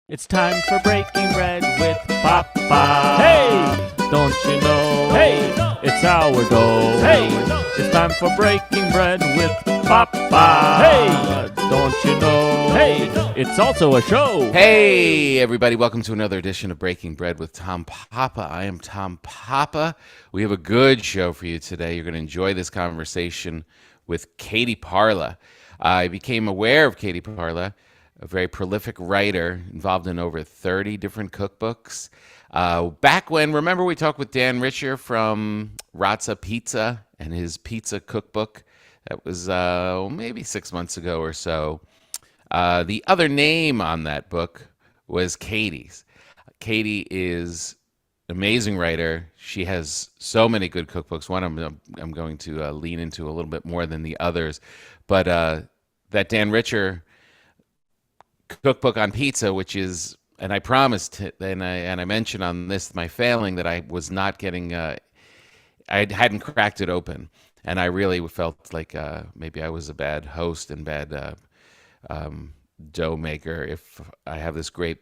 It's time for breaking bread with Papa. Hey, don't you know? Hey, it's sourdough. Hey, it's time for breaking bread with Papa. Hey, don't you know? Hey, it's also a show. Hey, everybody, welcome to another edition of Breaking Bread with Tom Papa. I am Tom Papa. We have a good show for you today. You're going to enjoy this conversation with Katie Parla. I became aware of Katie Parla, a very prolific writer involved in over 30 different cookbooks. Back when, remember we talked with Dan Richer from Razza Pizza and his pizza cookbook? That was maybe 6 months ago or so. The other name on that book was Katie's. Katie is an amazing writer. She has so many good cookbooks. One I'm going to lean into a little bit more than the others. But that Dan Richer cookbook on pizza, which is, and I promised, and I mentioned on this my failing that I was not getting, I hadn't cracked it open, and I really felt like maybe I was a bad host and bad dough maker if I have this great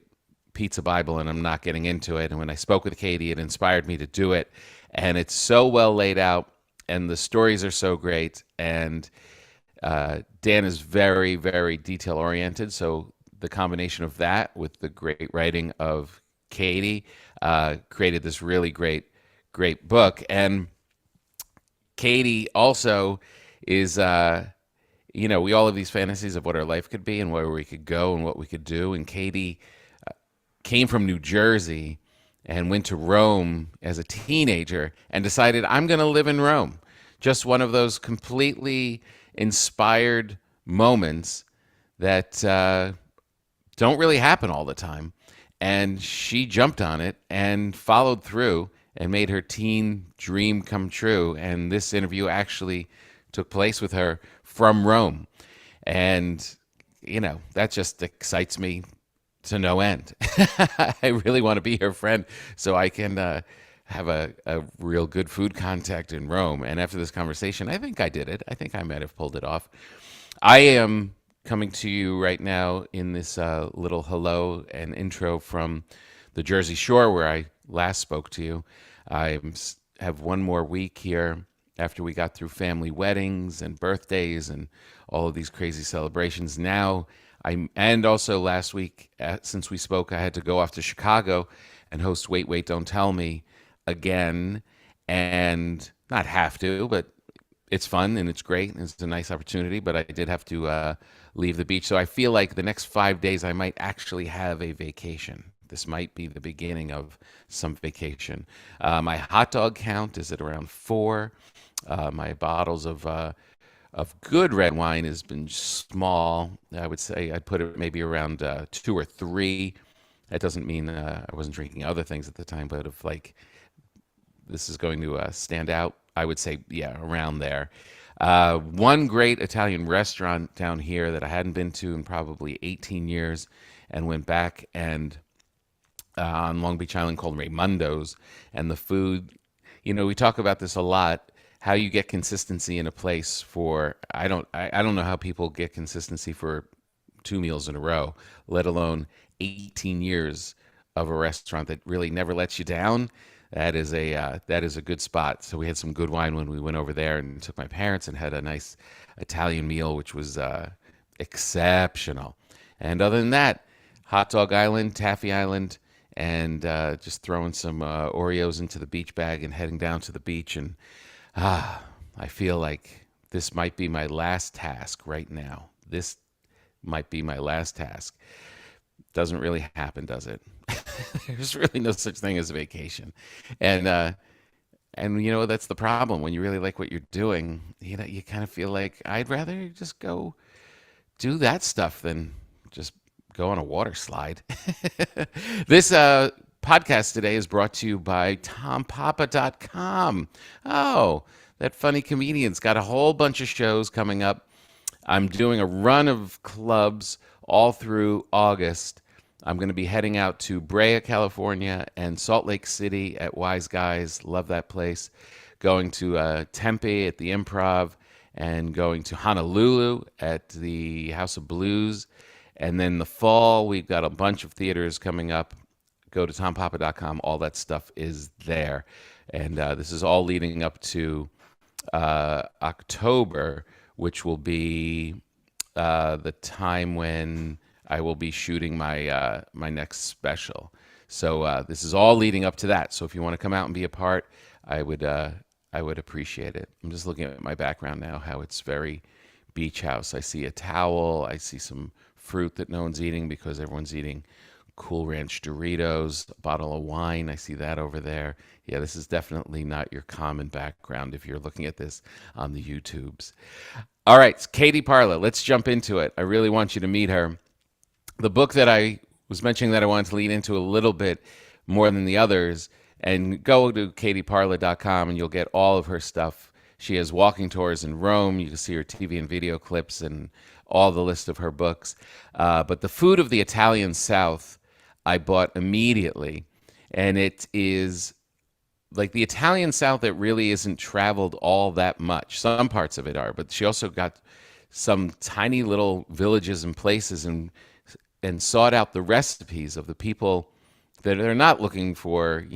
pizza Bible and I'm not getting into it. And when I spoke with Katie, it inspired me to do it, and it's so well laid out, and the stories are so great, and Dan is very, very detail oriented, so the combination of that with the great writing of Katie created this really great book. And Katie also is, we all have these fantasies of what our life could be and where we could go and what we could do. And Katie came from New Jersey and went to Rome as a teenager and decided, I'm going to live in Rome. Just one of those completely inspired moments that don't really happen all the time. And she jumped on it and followed through and made her teen dream come true. And this interview actually took place with her from Rome. And, that just excites me to no end. I really want to be her friend so I can have a real good food contact in Rome. And after this conversation, I think I did it. I think I might have pulled it off. I am coming to you right now in this little hello and intro from the Jersey Shore where I last spoke to you. Have one more week here after we got through family weddings and birthdays and all of these crazy celebrations. Now, and also last week, since we spoke, I had to go off to Chicago and host Wait, Wait, Don't Tell Me again. And not have to, but it's fun and it's great and it's a nice opportunity, but I did have to leave the beach. So I feel like the next 5 days I might actually have a vacation. This might be the beginning of some vacation. My hot dog count is at around 4. My bottles of good red wine has been small. I would say I'd put it maybe around 2 or 3. That doesn't mean I wasn't drinking other things at the time, but if like this is going to stand out, I would say, yeah, around there. One great Italian restaurant down here that I hadn't been to in probably 18 years and went back and on Long Beach Island called Raimundo's. And the food, we talk about this a lot, how you get consistency in a place for, I don't know how people get consistency for 2 meals in a row, let alone 18 years of a restaurant that really never lets you down. That is a good spot. So we had some good wine when we went over there and took my parents and had a nice Italian meal, which was exceptional. And other than that, Hot Dog Island, Taffy Island, and just throwing some Oreos into the beach bag and heading down to the beach. And I feel like this might be my last task right now. This might be my last task. Doesn't really happen, does it? There's really no such thing as a vacation. And that's the problem. When you really like what you're doing, you kind of feel like I'd rather just go do that stuff than just go on a water slide. This podcast today is brought to you by tompapa.com. Oh, that funny comedian's got a whole bunch of shows coming up. I'm doing a run of clubs all through August. I'm going to be heading out to Brea, California, and Salt Lake City at Wise Guys. Love that place. Going to Tempe at the Improv, and going to Honolulu at the House of Blues, And then the fall, we've got a bunch of theaters coming up. Go to tompapa.com. All that stuff is there. And this is all leading up to October, which will be the time when I will be shooting my next special. So this is all leading up to that. So if you want to come out and be a part, I would appreciate it. I'm just looking at my background now, how it's very beach house. I see a towel. I see some fruit that no one's eating because everyone's eating Cool Ranch Doritos, a bottle of wine. I see that over there. Yeah, this is definitely not your common background if you're looking at this on the YouTubes. All right, Katie Parla, let's jump into it. I really want you to meet her. The book that I was mentioning that I wanted to lead into a little bit more than the others, and go to katieparla.com and you'll get all of her stuff. She has walking tours in Rome. You can see her TV and video clips and all the list of her books. But The Food of the Italian South, I bought immediately. And it is like the Italian South that really isn't traveled all that much. Some parts of it are, but she also got some tiny little villages and places and sought out the recipes of the people that are not looking for,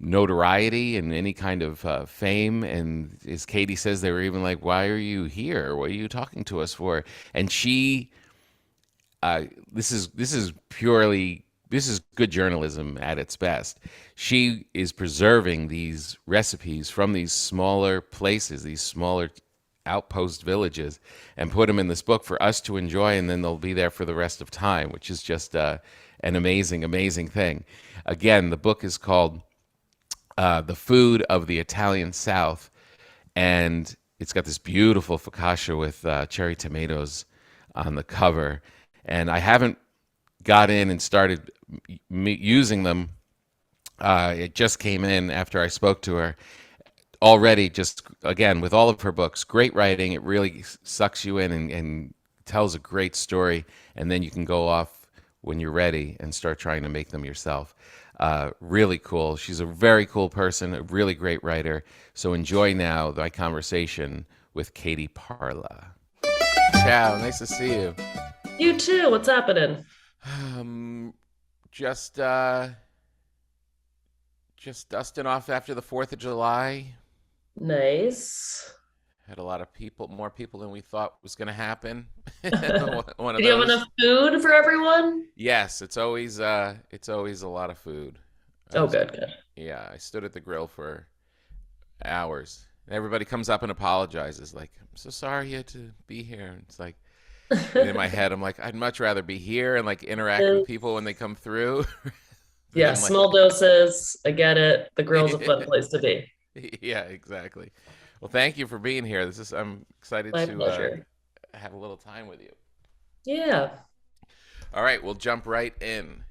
notoriety and any kind of fame. And as Katie says, they were even like, "Why are you here? What are you talking to us for?" And this is good journalism at its best. She is preserving these recipes from these smaller places, these smaller outpost villages, and put them in this book for us to enjoy, and then they'll be there for the rest of time, which is just an amazing, amazing thing. Again, the book is called The Food of the Italian South, and it's got this beautiful focaccia with cherry tomatoes on the cover. And I haven't got in and started using them. It just came in after I spoke to her. Already, just again, with all of her books, great writing. It really sucks you in and tells a great story. And then you can go off when you're ready and start trying to make them yourself. Really cool. She's a very cool person, a really great writer. So enjoy now my conversation with Katie Parla. Ciao, nice to see you. You too. What's happening? Um, just just dusting off after the 4th of July. Nice. Had a lot of people, more people than we thought was going to happen. One of Did you have those. enough food for everyone? Yes, it's always a lot of food. I Oh, was good, good. Yeah, I stood at the grill for hours. Everybody comes up and apologizes, like, "I'm so sorry you had to be here." And it's like, and in my head, I'm like, I'd much rather be here and like interact with people when they come through Yeah, than like, small doses. I get it. The grill's a fun place to be. yeah, exactly. Well, thank you for being here. I'm excited My to pleasure. have a little time with you. Yeah. All right, we'll jump right in.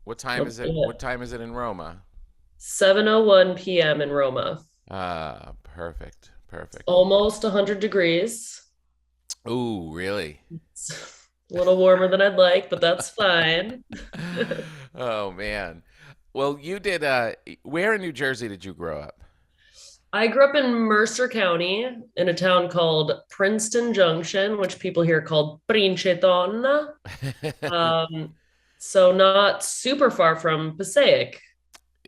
What time Let's is do it? it. What time is it in Roma? 7:01 p.m. in Roma. Ah, perfect, It's perfect. almost 100 degrees. Ooh, really? It's a little warmer than I'd like, but that's fine. Oh man. Well, you did. Where in New Jersey did you grow up? I grew up in Mercer County in a town called Princeton Junction, which people here called Princeton. Um, so not super far from Passaic.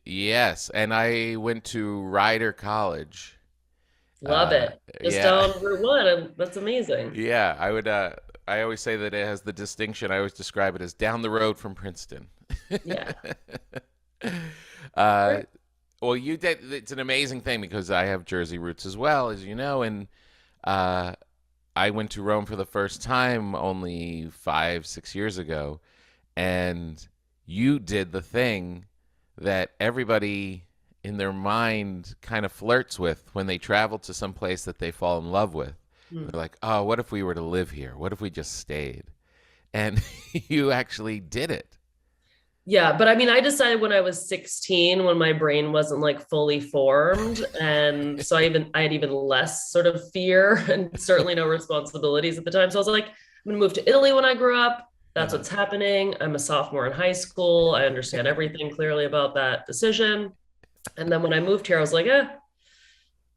Yes, and I went to Rider College. Love it. Just Yeah, down Route 1. That's amazing. yeah. I would. I always say that it has the distinction. I always describe it as down the road from Princeton. Yeah. uh, well, you did. It's an amazing thing because I have Jersey roots as well, as you know, and uh, I went to Rome for the first time only 5, 6 years ago, and you did the thing that everybody in their mind kind of flirts with when they travel to some place that they fall in love with. Hmm. They're like, "Oh, what if we were to live here? What if we just stayed?" And you actually did it. Yeah, but I mean, I decided when I was 16, when my brain wasn't like fully formed. And so I had even less sort of fear and certainly no responsibilities at the time. So I was like, I'm gonna move to Italy when I grew up. That's Uh-huh. what's happening. I'm a sophomore in high school. I understand everything clearly about that decision. And then when I moved here, I was like,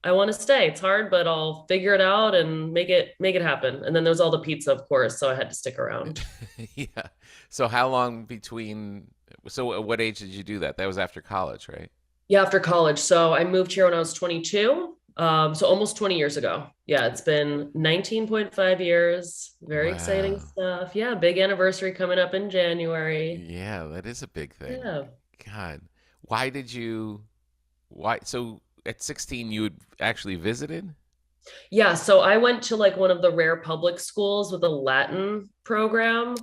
I want to stay. It's hard, but I'll figure it out and make it happen. And then there's all the pizza, of course, so I had to stick around. Yeah. So how long between, so at what age did you do that? That was after college, right? Yeah, after college. So I moved here when I was 22. So almost 20 years ago. Yeah, it's been 19.5 years. Very exciting Wow. stuff. Yeah, big anniversary coming up in January. Yeah, that is a big thing. Yeah. God. Why did you, why, so at 16 you had actually visited? Yeah, so I went to like one of the rare public schools with a Latin program.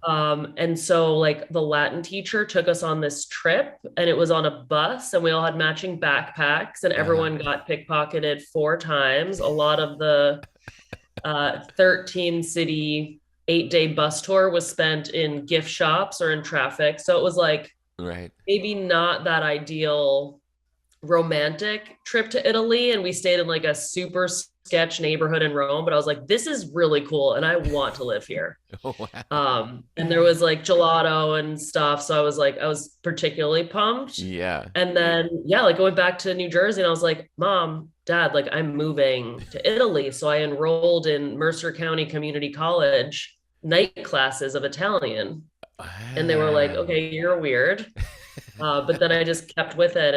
Oh. And so like the Latin teacher took us on this trip and it was on a bus and we all had matching backpacks and Uh-huh. everyone got pickpocketed 4 times. A lot of the 13 city 8 day bus tour was spent in gift shops or in traffic. So it was like Right. maybe not that ideal romantic trip to Italy, and we stayed in like a super sketch neighborhood in Rome, but I was like, this is really cool and I want to live here. Oh, wow. And there was like gelato and stuff. So I was like, I was particularly pumped. Yeah. And then yeah, like going back to New Jersey, and I was like, Mom, Dad, like I'm moving to Italy. So I enrolled in Mercer County Community College night classes of Italian. And they were like, Wow. okay, you're weird. But then I just kept with it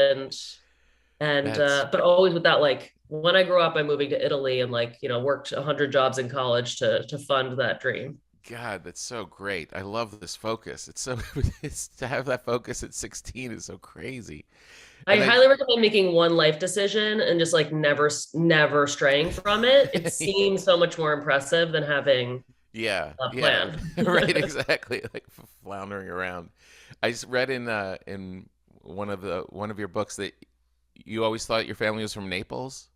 and That's but always with that like when I grew up I'm moving to Italy and like worked 100 jobs in college to fund that dream. God, that's so great. I love this focus. It's so it's to have that focus at 16 is so crazy. I And I highly recommend making one life decision and just like never straying from it. It seems so much more impressive than having yeah, a yeah. plan. Right, exactly. Like floundering around. I just read in one of your books that you always thought your family was from Naples.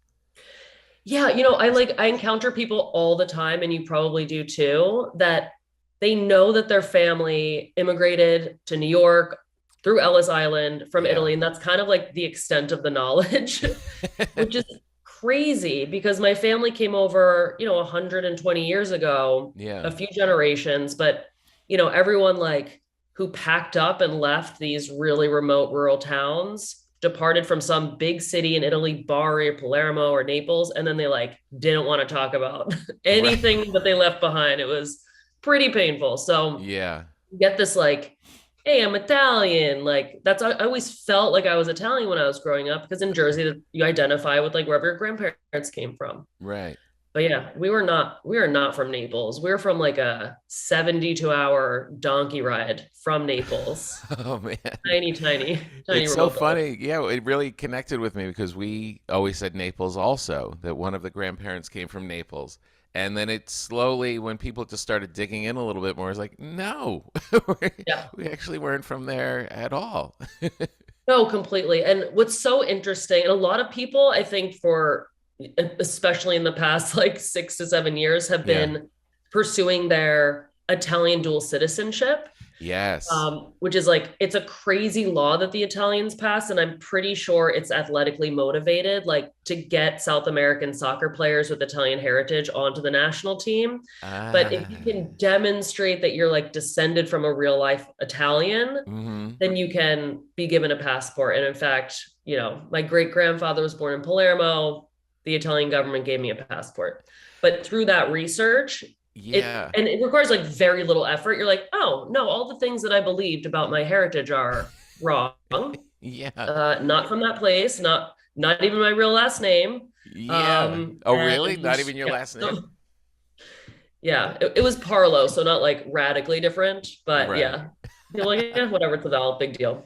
Yeah, I encounter people all the time, and you probably do too, that they know that their family immigrated to New York through Ellis Island from Yeah. Italy, and that's kind of like the extent of the knowledge, which is crazy because my family came over, 120 years ago, Yeah. a few generations, but everyone like who packed up and left these really remote rural towns departed from some big city in Italy, Bari or Palermo or Naples, and then they like didn't want to talk about Right. anything that they left behind. It was pretty painful. So Yeah. you get this like, hey, I'm Italian. Like I always felt like I was Italian when I was growing up because in Jersey you identify with like wherever your grandparents came from. Right. But yeah, we are not from Naples. We're from like a 72-hour donkey ride from Naples. Oh man. Tiny, tiny, tiny It's so remote village. funny. Yeah, it really connected with me because we always said Naples also, that one of the grandparents came from Naples. And then it slowly, when people just started digging in a little bit more, it's like, no, Yeah. we actually weren't from there at all. No, completely. And what's so interesting, and a lot of people, I think, especially in the past like 6 to 7 years, have Yeah. been pursuing their Italian dual citizenship. Yes. Which is like it's a crazy law that the Italians passed, and I'm pretty sure it's athletically motivated, like to get South American soccer players with Italian heritage onto the national team. But if you Ah. can demonstrate that you're like descended from a real life Italian, Mm-hmm. then you can be given a passport. And in fact, my great grandfather was born in Palermo. The Italian government gave me a passport. But through that research, Yeah. it requires like very little effort. You're like, oh no, all the things that I believed about my heritage are wrong. Yeah. Not from that place, not even my real last name. Yeah. Oh, really? And Not even your yeah, last name? so yeah, it was Parlo, so not like radically different, but Right. yeah. You're like, yeah, whatever, it's a valid big deal.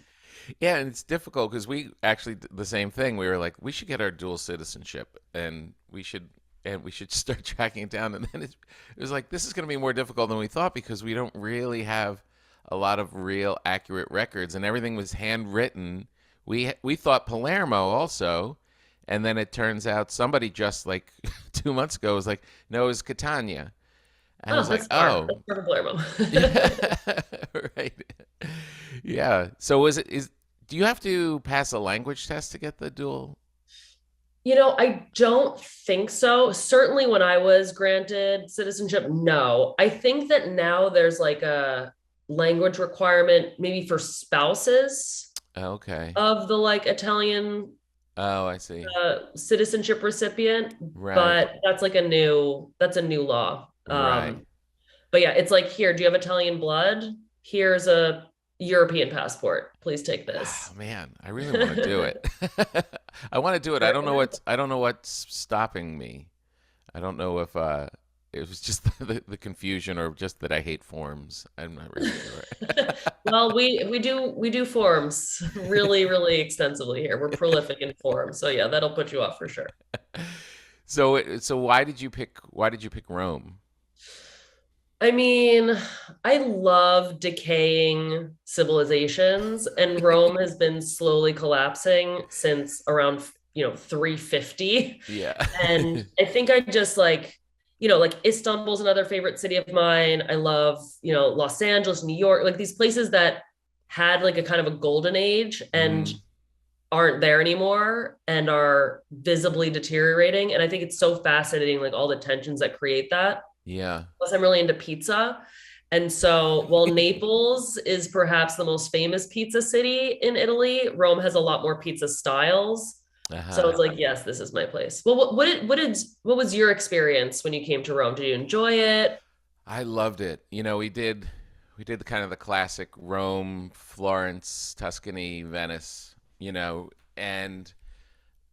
Yeah, and it's difficult because we actually did the same thing. We were like, we should get our dual citizenship, and we should start tracking it down. And then it was like, this is going to be more difficult than we thought because we don't really have a lot of real accurate records, and everything was handwritten. We thought Palermo also, and then it turns out somebody just like 2 months ago was like, no, it was Catania. And I Oh, was like, that's far. oh, That's far from Palermo. yeah, right. Yeah. So do you have to pass a language test to get the dual? I don't think so. Certainly when I was granted citizenship, no. I think that now there's like a language requirement maybe for spouses Okay. of the like Italian Oh, I see. Citizenship recipient, Right. but that's a new law. Right. But yeah, it's like, here, do you have Italian blood? Here's a European passport. Please take Ah, this. man, I really want to do it. I want to do it. I don't know what's stopping me. I don't know if it was just the confusion or just that I hate forms. I'm not really sure. Well, we do forms really extensively here. We're prolific in forms. So yeah, that'll put you off for sure. So why did you pick Rome? I mean, I love decaying civilizations, and Rome has been slowly collapsing since around, 350. Yeah. And I think I just like, like Istanbul's another favorite city of mine. I love, Los Angeles, New York, like these places that had like a kind of a golden age and Mm, aren't there anymore and are visibly deteriorating. And I think it's so fascinating, like all the tensions that create that. yeah. Plus, I'm really into pizza. And so, while Naples is perhaps the most famous pizza city in Italy, Rome has a lot more pizza styles. So I Uh-huh. was like, yes, this is my place. Well, what was your experience when you came to Rome? Did you enjoy it? I loved it. We did the kind of the classic Rome, Florence, Tuscany, Venice, and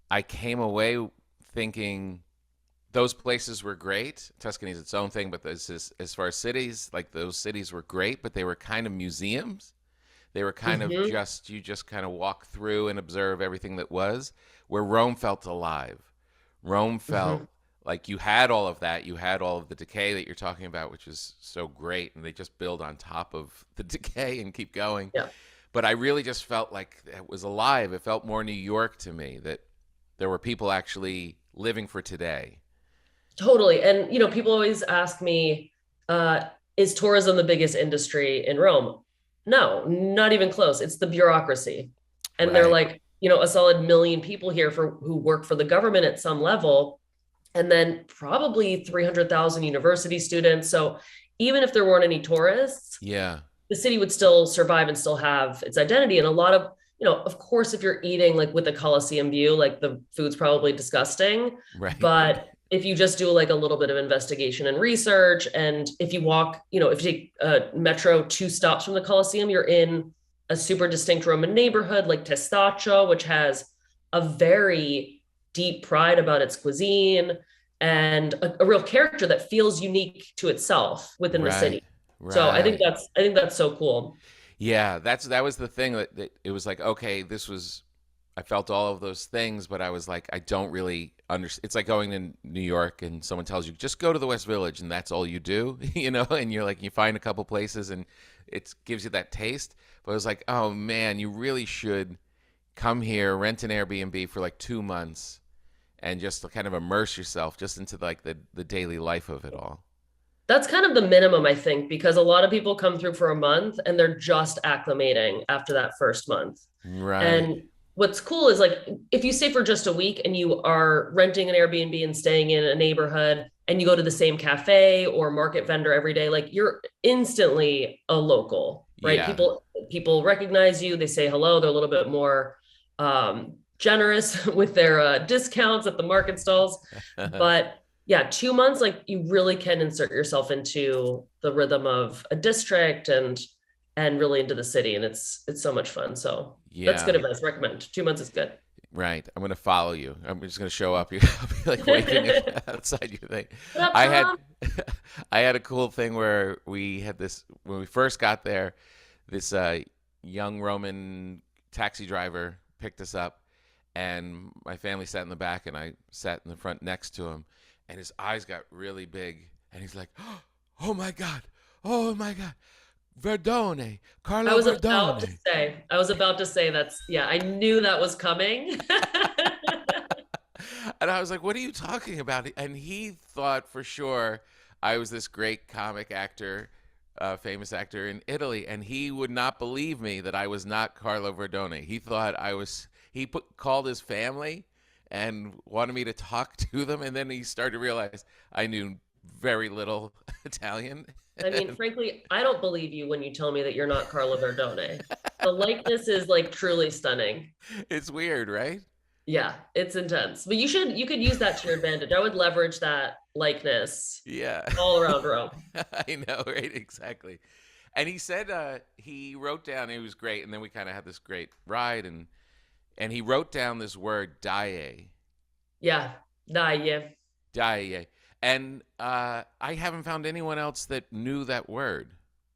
I came away thinking those places were great. Tuscany's its own thing, but this is as far as cities, like those cities were great, but they were kind of museums. They were kind of Hmm. just you just kind of walk through and observe everything that was, where Rome felt alive. Rome felt Hmm. like you had all of that. You had all of the decay that you're talking about, which is so great, and they just build on top of the decay and keep going. Yeah, But I really just felt like it was alive. It felt more New York to me, that there were people actually living for today. totally. And people always ask me, uh, is tourism the biggest industry in Rome? No, not even close. It's the bureaucracy. And they're Right. like, a solid million people here for who work for the government at some level, and then probably 300,000 university students. So even if there weren't any tourists, Yeah. the city would still survive and still have its identity. And a lot of, of course, if you're eating like with the Colosseum view, like the food's probably disgusting. Right. But if you just do like a little bit of investigation and research, and if you walk, if you take a metro 2 stops from the Colosseum, you're in a super distinct Roman neighborhood like Testaccio, which has a very deep pride about its cuisine and a real character that feels unique to itself within the Right. city. So Right. I think that's so cool. Yeah, that was the thing that it was like, okay, this was I felt all of those things, but I was like, I don't really understand. It's like going to New York and someone tells you, just go to the West Village and that's all you do, and you're like, you find a couple places and it gives you that taste. But I was like, oh man, you really should come here, rent an Airbnb for like 2 months and just to kind of immerse yourself just into like the daily life of it all. That's kind of the minimum, I think, because a lot of people come through for a month and they're just acclimating after that first month. Right. And what's cool is like if you stay for just a week and you are renting an Airbnb and staying in a neighborhood and you go to the same cafe or market vendor every day, like you're instantly a local, right? Yeah. People recognize you, they say hello, they're a little bit more generous with their discounts at the market stalls. But yeah, 2 months, like you really can insert yourself into the rhythm of a district and really into the city, and it's so much fun. So that's good Yeah. advice. Recommend 2 months is good. Right. I'm gonna follow you. I'm just gonna show up. I'll be like waiting What outside your thing. up, I had Tom? I had a cool thing where we had this when we first got there. This young Roman taxi driver picked us up, and my family sat in the back, and I sat in the front next to him. And his eyes got really big, and he's like, "Oh my God! Oh my God! Verdone, Carlo Verdone." I was about to say that's, yeah, I knew that was coming. And I was like, "What are you talking about?" And he thought for sure I was this great comic actor, famous actor in Italy, and he would not believe me that I was not Carlo Verdone. He thought I was. Called his family and wanted me to talk to them, and then he started to realize I knew very little Italian. I mean, frankly, I don't believe you when you tell me that you're not Carla Verdone. The likeness is like truly stunning. It's weird, right? Yeah, it's intense. But you could use that to your advantage. I would leverage that likeness Yeah. all around Rome. I know, right? Exactly. And he said he wrote down, it was great, and then we kind of had this great ride, and he wrote down this word "die." Yeah. Nah, yeah. Die. And I haven't found anyone else that knew that word.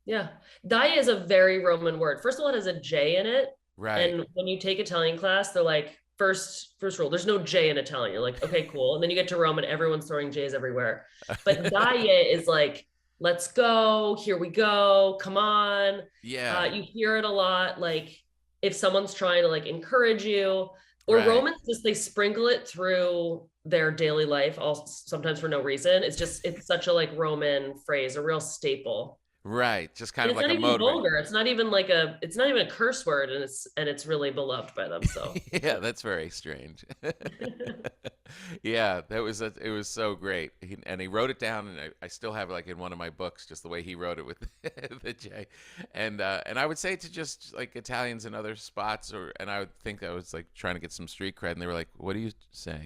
Yeah. Dai is a very Roman word. First of all, it has a J in it. Right. And when you take Italian class, they're like, first rule, there's no J in Italian. You're like, okay, cool. And then you get to Rome and everyone's throwing J's everywhere. But Dai is like, let's go, here we go, come on. Yeah. You hear it a lot, like if someone's trying to like encourage you, or Right. Romans just they sprinkle it through their daily life, all sometimes for no reason. It's such a like Roman phrase, a real staple. Right. Just kind And of it's like not a even motivator. vulgar. It's not even a curse word, and it's really beloved by them. So Yeah, that's very strange. Yeah, it was so great. And he wrote it down, and I still have it like in one of my books, just the way he wrote it with the J. And I would say to just like Italians in other spots, and I would think I was like trying to get some street cred, and they were like, "What are you saying?"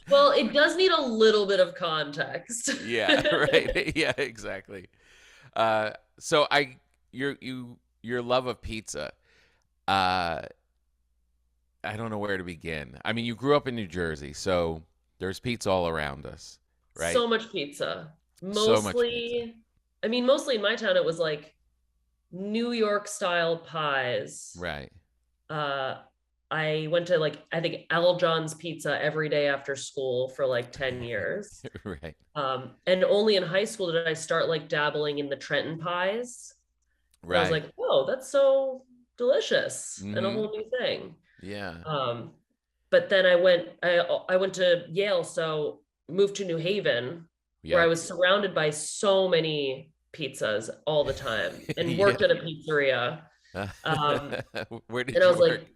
well, it does need a little bit of context. Yeah, right. Yeah, exactly. So your love of pizza. Uh, I don't know where to begin. I mean, you grew up in New Jersey, so there's pizza all around us, right? So much pizza. So much pizza. Mostly in my town, it was like New York style pies. Right. Uh, I went to like I think Al John's Pizza every day after school for like 10 years. Right. And only in high school did I start like dabbling in the Trenton pies. And I was Right. like, oh, that's so delicious and a Hmm. whole new thing. Yeah. Um, but then I went to Yale, so moved to New Haven, where I Yep. was surrounded by so many pizzas all the time and Yeah. worked at a pizzeria. Um, Where and did I you was work? like,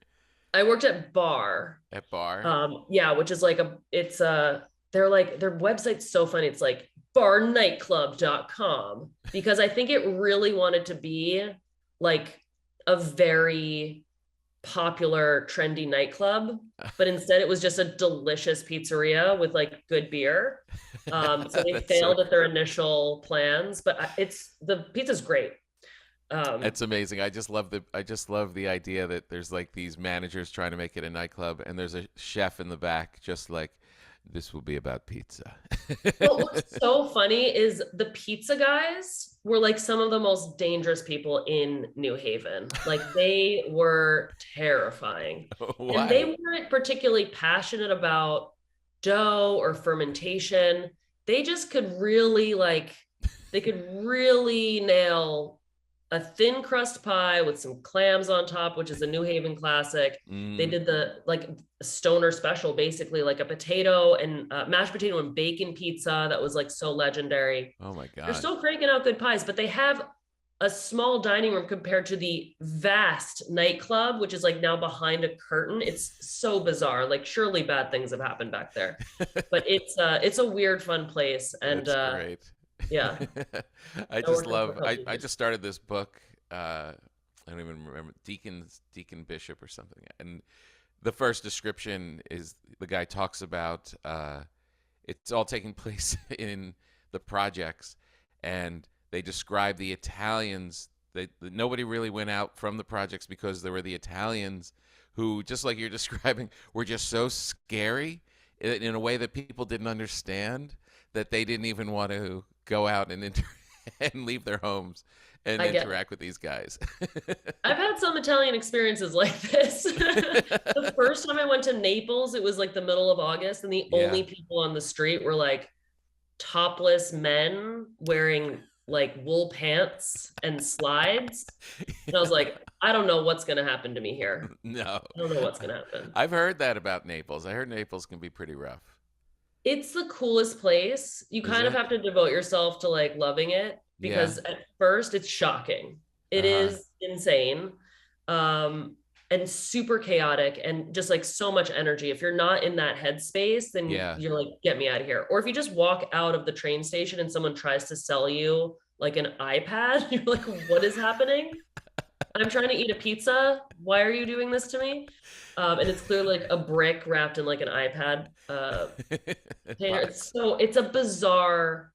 I worked at Bar. At bar? Yeah, which is like they're like their website's so funny. It's like barnightclub.com because I think it really wanted to be like a very popular trendy nightclub, but instead it was just a delicious pizzeria with like good beer. So they That's so failed at their initial plans, but it's the pizza's great. That's Um, amazing. I just love the idea that there's like these managers trying to make it a nightclub and there's a chef in the back just like this will be about pizza. But what's so funny is the pizza guys were like some of the most dangerous people in New Haven. Like they were terrifying. And they Why? weren't particularly passionate about dough or fermentation. They just could really they could really nail a thin crust pie with some clams on top, which is a New Haven classic. They Mm. did the like stoner special, basically like a potato and mashed potato and bacon pizza that was like so legendary. Oh my They're God. still cranking out good pies, but they have a small dining room compared to the vast nightclub, which is like now behind a curtain. It's so bizarre. Like surely bad things have happened back there, but it's a weird, fun place, and That's great. yeah, I I just worked there for love a couple I years. just started this book I don't even remember Deacon Bishop or something. And the first description is the guy talks about it's all taking place in the projects and they describe the Italians that nobody really went out from the projects because there were the Italians who just like you're describing were just so scary in a way that people didn't understand that they didn't even want to go out and and leave their homes and I get interact with these guys. I've had some Italian experiences like this. The first time I went to Naples, it was like the middle of August, and the Yeah. only people on the street were like topless men wearing like wool pants and slides. And I was like, I don't know what's going to happen to me here. No. I don't know what's going to happen. I've heard that about Naples. I heard Naples can be pretty rough. It's the coolest place. You Is kind of it? have to devote yourself to like loving it Yeah. because at first it's shocking. It Uh-huh. is insane. And super chaotic and just like so much energy. If you're not in that headspace, then Yeah. you're like, get me out of here. Or if you just walk out of the train station and someone tries to sell you like an iPad, you're like, what is happening? I'm trying to eat a pizza. Why are you doing this to me? And it's clearly like a brick wrapped in like an iPad container. Box. It's a bizarre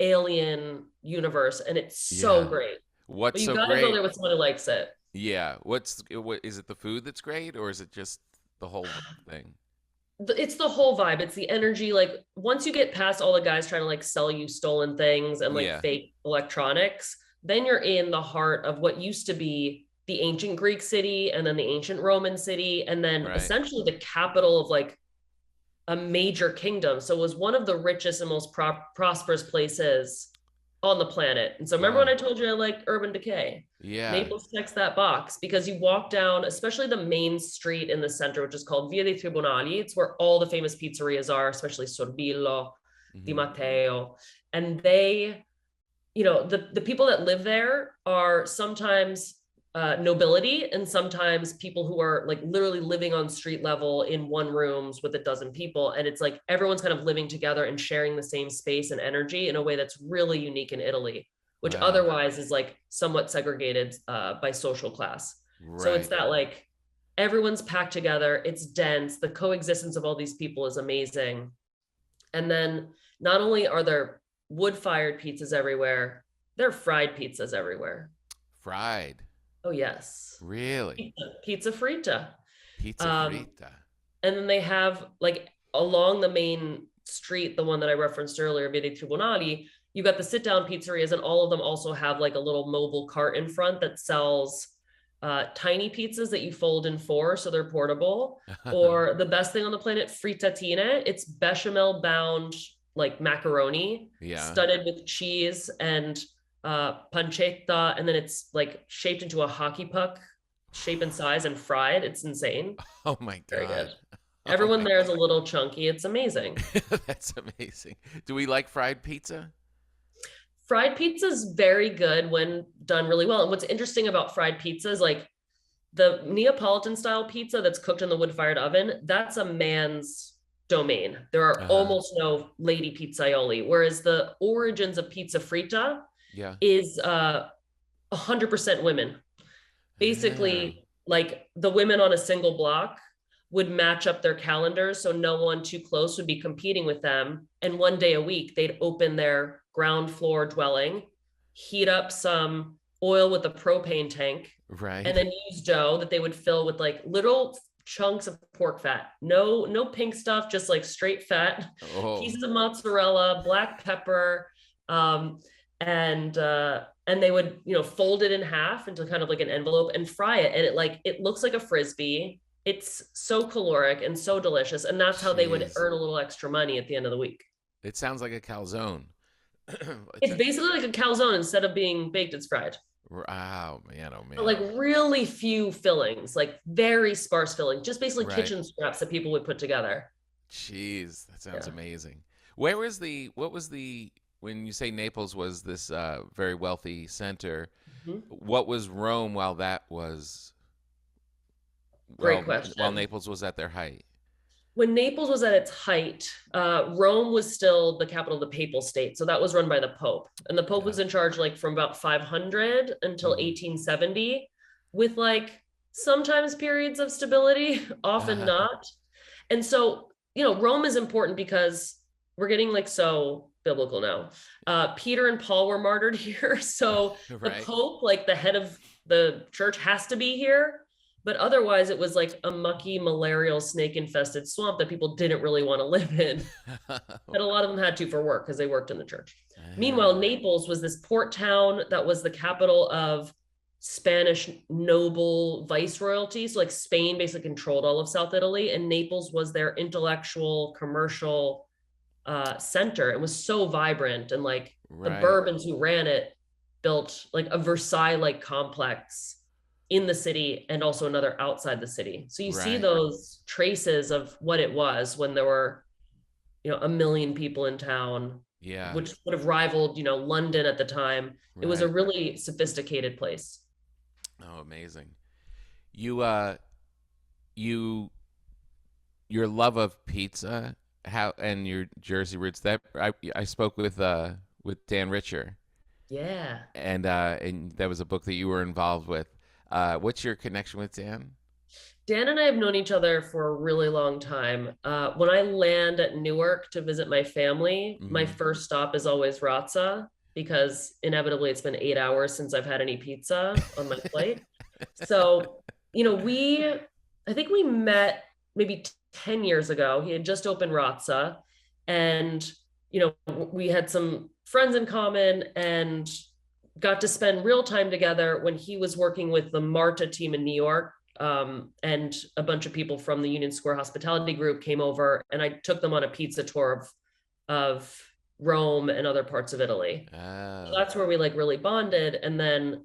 alien universe, and it's so Yeah. great. What's But you so got to go great? there with someone who likes it. Yeah. What is it? The food that's great, or is it just the whole thing? It's the whole vibe. It's the energy. Like once you get past all the guys trying to like sell you stolen things and like Yeah. fake electronics, then you're in the heart of what used to be the ancient Greek city and then the ancient Roman city, and then Right. essentially the capital of like a major kingdom. So it was one of the richest and most prosperous places on the planet. And so remember when Wow. I told you I like urban decay? Yeah. Naples checks that box because you walk down, especially the main street in the center, which is called Via dei Tribunali. It's where all the famous pizzerias are, especially Sorbillo, Di Hmm. Matteo. And they, the people that live there are sometimes nobility and sometimes people who are like literally living on street level in one rooms with a dozen people, and it's like everyone's kind of living together and sharing the same space and energy in a way that's really unique in Italy, which Wow. otherwise is like somewhat segregated by social class. So it's Right. that like everyone's packed together, it's dense, the coexistence of all these people is amazing. And then not only are there wood fired pizzas everywhere, there are fried pizzas everywhere. Fried. Oh, yes. Really? Pizza frita. Pizza Um, frita. and then they have like along the main street, the one that I referenced earlier, Via dei Tribunali, you got the sit down pizzerias, and all of them also have like a little mobile cart in front that sells tiny pizzas that you fold in four so they're portable. Or the best thing on the planet, fritatine. It's bechamel bound like macaroni Yeah. studded with cheese and pancetta, and then it's like shaped into a hockey puck shape and size and fried. It's insane. Oh my Very God. good. Oh Everyone my there is a little chunky. It's amazing. God. That's amazing. Do we like fried pizza? Fried pizza is very good when done really well. And what's interesting about fried pizza is like the Neapolitan style pizza that's cooked in the wood fired oven, that's a man's domain. There are Uh-huh. almost no lady pizzaioli, whereas the origins of pizza frita Yeah. is 100% women. Ah. Basically, like the women on a single block would match up their calendars so no one too close would be competing with them. And one day a week, they'd open their ground floor dwelling, heat up some oil with a propane tank, and Right. then use dough that they would fill with like little chunks of pork fat. No pink stuff, just like straight fat, Oh. pieces of mozzarella, black pepper, um, and they would fold it in half into kind of like an envelope and fry it, and it looks like a frisbee. It's so caloric and so delicious, and that's how they would Jeez. earn a little extra money at the end of the week. It sounds like a calzone. It's It's a, basically like a calzone. Instead of being baked, it's fried, wow, man, oh but man. like really few fillings, like very sparse filling, just basically Right. kitchen scraps that people would put together. Jeez, that sounds Yeah. amazing. What was the, when you say Naples was this very wealthy center, Mhm. what was Rome while that was, Great while question. Naples was at their height? When Naples was at its height, Rome was still the capital of the papal state. So that was run by the Pope. And the Pope Yeah. was in charge like from about 500 until Hmm. 1870, with like sometimes periods of stability, often not. And so, Rome is important because we're getting like so biblical now. Peter and Paul were martyred here. So the Right. Pope, like the head of the church, has to be here. But otherwise, it was like a mucky, malarial, snake infested swamp that people didn't really want to live in. But a lot of them had to for work because they worked in the church. Meanwhile, Ah, Naples was this port town that was the capital of Spanish noble viceroyalty. So, like, Spain basically controlled all of South Italy, and Naples was their intellectual, commercial center. It was so vibrant, and like the right. Bourbons who ran it built like a Versailles like complex in the city and also another outside the city. So you see Right. those traces of what it was when there were, a million people in town, Yeah. which would have rivaled, London at the time. It was a Right. really sophisticated place. Oh, amazing. You you your love of pizza, how, and your Jersey roots, that I spoke with Dan Richer, Yeah. and that was a book that you were involved with. What's your connection with Dan? Dan and I have known each other for a really long time. When I land at Newark to visit my family, my Hmm. first stop is always Razza because inevitably it's been 8 hours since I've had any pizza on my flight. So, I think we met maybe 10 years ago. He had just opened Razza, and, we had some friends in common and got to spend real time together when he was working with the Marta team in New York. And a bunch of people from the Union Square Hospitality Group came over, and I took them on a pizza tour of Rome and other parts of Italy. So Oh, that's where we like really bonded. And then,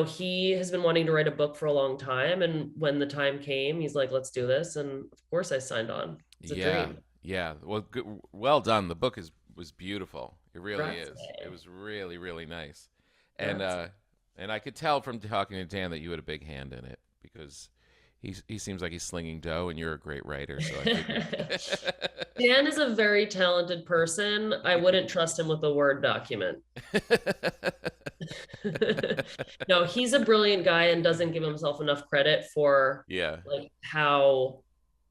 he has been wanting to write a book for a long time. And when the time came, he's like, let's do this. And of course I signed on. It's a yeah, dream. yeah. Well, good, well done. The book is was beautiful. It really is. It Grazie. was really, really nice. And Grazie. uh, and I could tell from talking to Dan that you had a big hand in it because he seems like he's slinging dough, and you're a great writer. So I figured. Dan is a very talented person. I wouldn't trust him with a Word document. No, he's a brilliant guy and doesn't give himself enough credit for Yeah. like how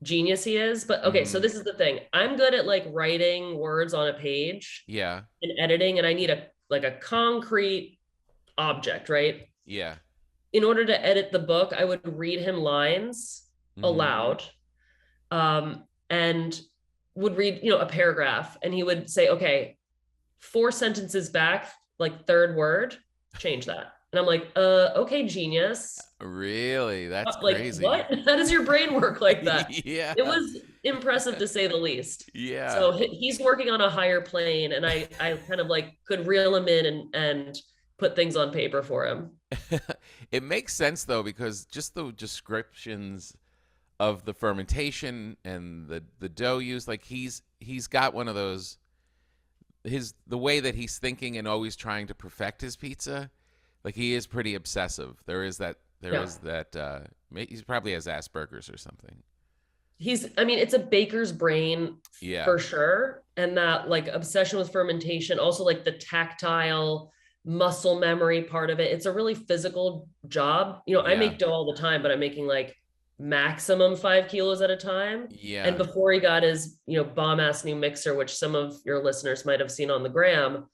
genius he is. But okay, so Hmm. this is the thing. I'm good at like writing words on a page Yeah. and editing, and I need a concrete object, right? Yeah. In order to edit the book, I would read him lines Hmm. aloud, and would read, a paragraph, and he would say, okay, 4 sentences back, like third word, change that. And I'm like, okay, genius. Really? That's Like, crazy. what? How does your brain work like that? It Yeah. was impressive to say the least. Yeah. So he's working on a higher plane, and I kind of like could reel him in and put things on paper for him. It makes sense though because just the descriptions of the fermentation and the dough use, like he's got one of those his the way that he's thinking and always trying to perfect his pizza. Like he is pretty obsessive. There Yeah. is that he probably has Asperger's or something. I mean, it's a baker's brain Yeah. for sure. And that like obsession with fermentation, also like the tactile muscle memory part of it. It's a really physical job. I Yeah. make dough all the time, but I'm making like maximum 5 kilos at a time. And Yeah. before he got his, bomb ass new mixer, which some of your listeners might have seen on the gram,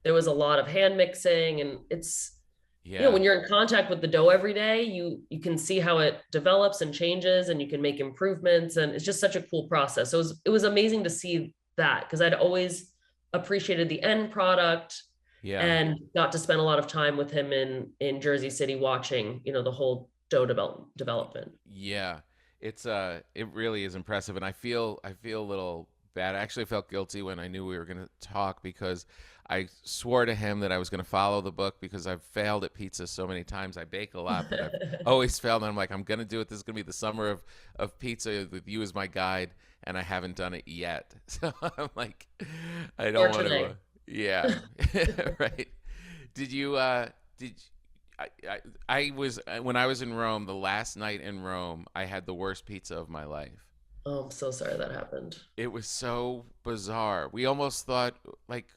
there was a lot of hand mixing, and it's Yeah. when you're in contact with the dough every day, you can see how it develops and changes, and you can make improvements, and it's just such a cool process. So it was amazing to see that, because I'd always appreciated the end product Yeah. and got to spend a lot of time with him in Jersey City watching, the whole dough development. Yeah, it really is impressive, and I feel a little bad. I actually felt guilty when I knew we were going to talk because I swore to him that I was going to follow the book because I've failed at pizza so many times. I bake a lot, but I've always failed. And I'm like, I'm going to do it. This is going to be the summer of pizza with you as my guide, and I haven't done it yet. So I'm like, I don't want to. Fortunate. Yeah, right. Did you? Did I was when I was in Rome, the last night in Rome, I had the worst pizza of my life. Oh, I'm so sorry that happened. It was so bizarre. We almost thought like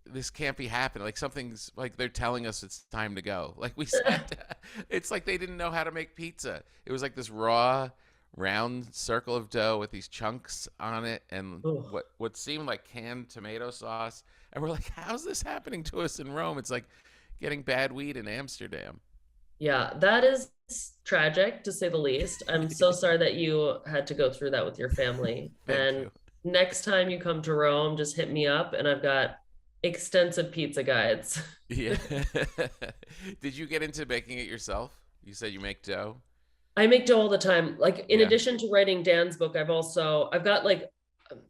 this can't be happening. Like something's like they're telling us it's time to go. Like we sat it's like they didn't know how to make pizza. It was like this raw round circle of dough with these chunks on it and Oh, what seemed like canned tomato sauce. And we're like, how's this happening to us in Rome? It's like getting bad weed in Amsterdam. yeah, that is tragic to say the least. I'm so sorry that you had to go through that with your family. Thank And you. next time you come to Rome, just hit me up, and I've got extensive pizza guides. Yeah. Did you get into making it yourself? You said you make dough? I make dough all the time. Like in Yeah. addition to writing Dan's book, I've got like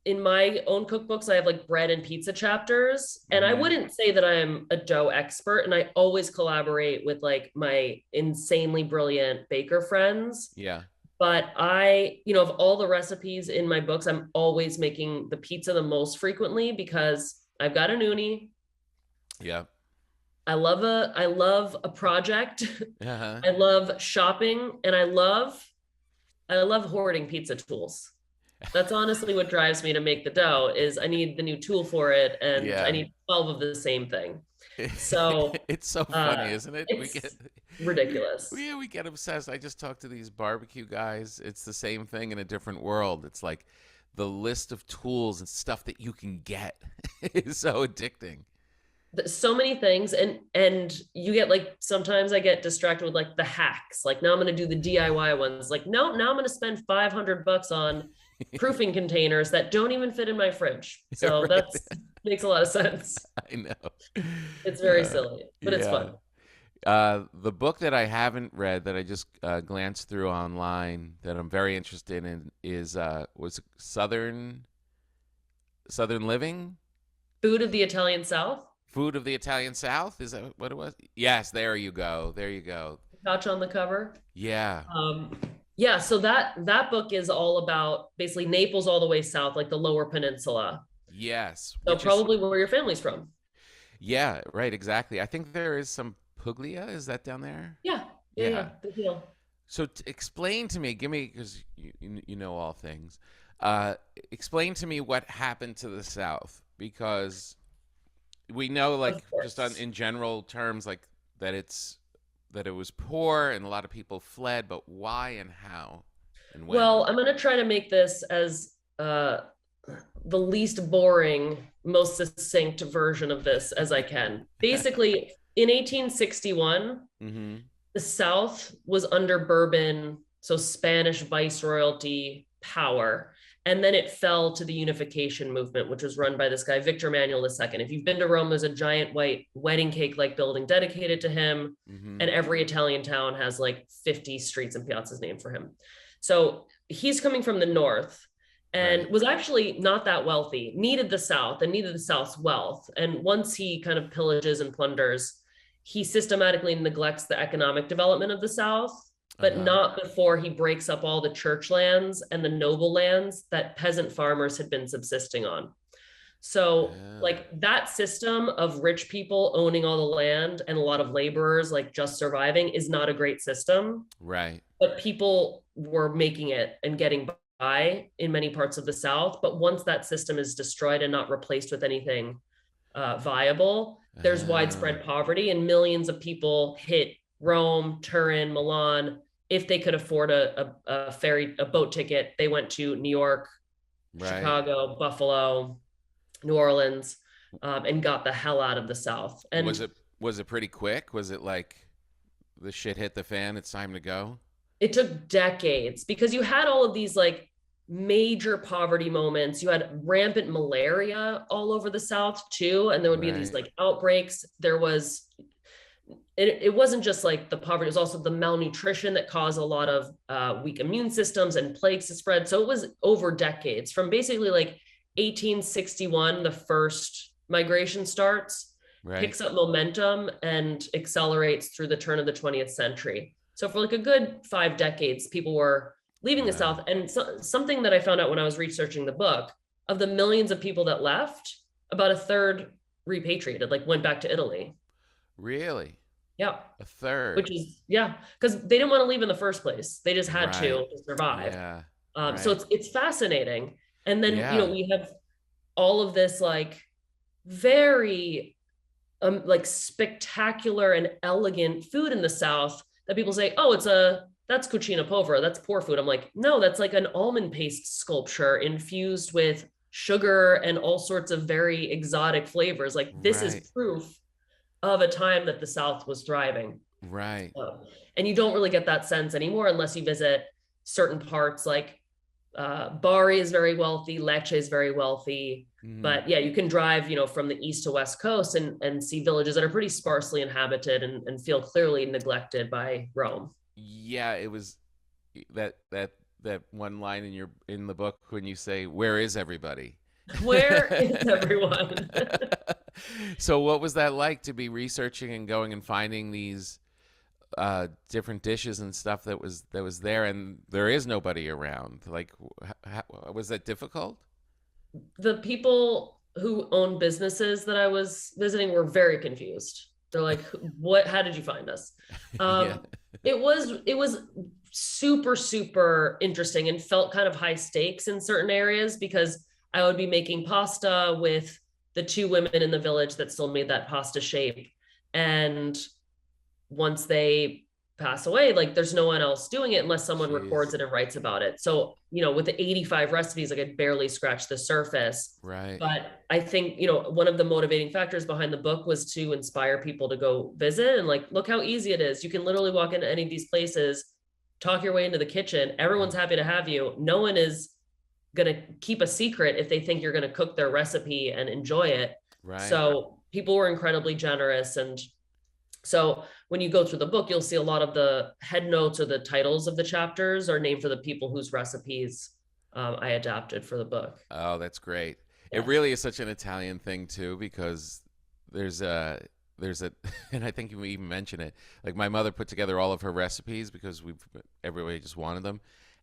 in my own cookbooks, I have like bread and pizza chapters. And I Hmm. wouldn't say that I'm a dough expert. And I always collaborate with like my insanely brilliant baker friends. Yeah. But of all the recipes in my books, I'm always making the pizza the most frequently because I've got an uni. Yeah. I love a project. Uh-huh. I love shopping, and I love hoarding pizza tools. That's honestly what drives me to make the dough is I need the new tool for it, and I Yeah. need 12 of the same thing. So It's so funny, uh isn't it? We get it's ridiculous. Yeah, we get obsessed. I just talk to these barbecue guys. It's the same thing in a different world. It's like the list of tools and stuff that you can get is so addicting. So many things, and you get like, sometimes I get distracted with like the hacks, like now I'm going to do the DIY ones, like no, now I'm going to spend $500 on proofing containers that don't even fit in my fridge. So Right. that's makes a lot of sense. I know. It's very silly, but it's Yeah. fun. The book that I haven't read that I just glanced through online that I'm very interested in is was Southern Living, Food of the Italian South. Food of the Italian South. Is that what it was? Yes, there you go. There you go. Couch on the cover. Yeah. Yeah, so that book is all about basically Naples all the way south, like the Lower Peninsula. Yes. So Which is probably where your family's from. yeah, right, exactly. I think there is some Puglia. Is that down there? Yeah, yeah, Yeah. yeah. Good deal. So explain to me, give me, because you know all things. Explain to me what happened to the South, because we know, like, Of just on course. in general terms, like that it was poor and a lot of people fled, but why and how and when? Well, I'm going to try to make this as the least boring, most succinct version of this as I can. Basically, in 1861, Mm-hmm. the South was under Bourbon, so Spanish viceroyalty power. And then it fell to the unification movement, which was run by this guy, Victor Emmanuel II. If you've been to Rome, there's a giant white wedding cake like building dedicated to him. Mm-hmm. And every Italian town has like 50 streets and piazzas named for him. So he's coming from the north and Right. was actually not that wealthy, needed the South and needed the South's wealth. And once he kind of pillages and plunders, he systematically neglects the economic development of the South, but Uh-huh. not before he breaks up all the church lands and the noble lands that peasant farmers had been subsisting on. So, Yeah. like that system of rich people owning all the land and a lot of laborers like just surviving is not a great system, Right. but people were making it and getting by in many parts of the South. But once that system is destroyed and not replaced with anything viable, there's Ah. widespread poverty and millions of people hit Rome, Turin, Milan. If they could afford a ferry, a boat ticket, they went to New York, Right. Chicago, Buffalo, New Orleans, and got the hell out of the South. Was And it pretty quick? Was it like the shit hit the fan, it's time to go? it took decades because you had all of these like major poverty moments. You had rampant malaria all over the South too. And there would be these Right. like outbreaks. It wasn't just like the poverty, it was also the malnutrition that caused a lot of weak immune systems and plagues to spread. So it was over decades from basically like 1861, the first migration starts, Right. picks up momentum and accelerates through the turn of the 20th century. So for like a good 5 decades, people were leaving the Wow. South. And something that I found out when I was researching the book, of the millions of people that left, about a third repatriated, like went back to Italy. Really? Yeah. A third. Which is, yeah, because they didn't want to leave in the first place. They just had Right. to survive. Yeah. So Right. it's fascinating. And then, Yeah. we have all of this like very like spectacular and elegant food in the South that people say, oh, that's cucina povera, that's poor food. I'm like, no, that's like an almond paste sculpture infused with sugar and all sorts of very exotic flavors. Like this is Right. proof of a time that the South was thriving. Right. And you don't really get that sense anymore unless you visit certain parts like Bari is very wealthy, Lecce is very wealthy. Mhm. But yeah, you can drive, from the east to west coast and see villages that are pretty sparsely inhabited and feel clearly neglected by Rome. Yeah, it was that one line in the book when you say, "Where is everybody?" Where is everyone? So what was that like to be researching and going and finding these different dishes and stuff that was there, and there is nobody around? Like, was that difficult? The people who own businesses that I was visiting were very confused. They're like, "What? How did you find us?" Yeah. It was super super interesting and felt kind of high stakes in certain areas because I would be making pasta with the two women in the village that still made that pasta shape, and once they pass away, like there's no one else doing it unless someone records Jeez. it and writes about it. So, with the 85 recipes, like I barely scratched the surface. Right. But I think, one of the motivating factors behind the book was to inspire people to go visit and like, look how easy it is. You can literally walk into any of these places, talk your way into the kitchen. Everyone's happy to have you. No one is going to keep a secret if they think you're going to cook their recipe and enjoy it. Right. So people were incredibly generous. And so when you go through the book, you'll see a lot of the head notes or the titles of the chapters are named for the people whose recipes I adapted for the book. Oh, that's great. Yeah. It really is such an Italian thing too, because there's a and I think you even mentioned it. Like my mother put together all of her recipes because everybody just wanted them,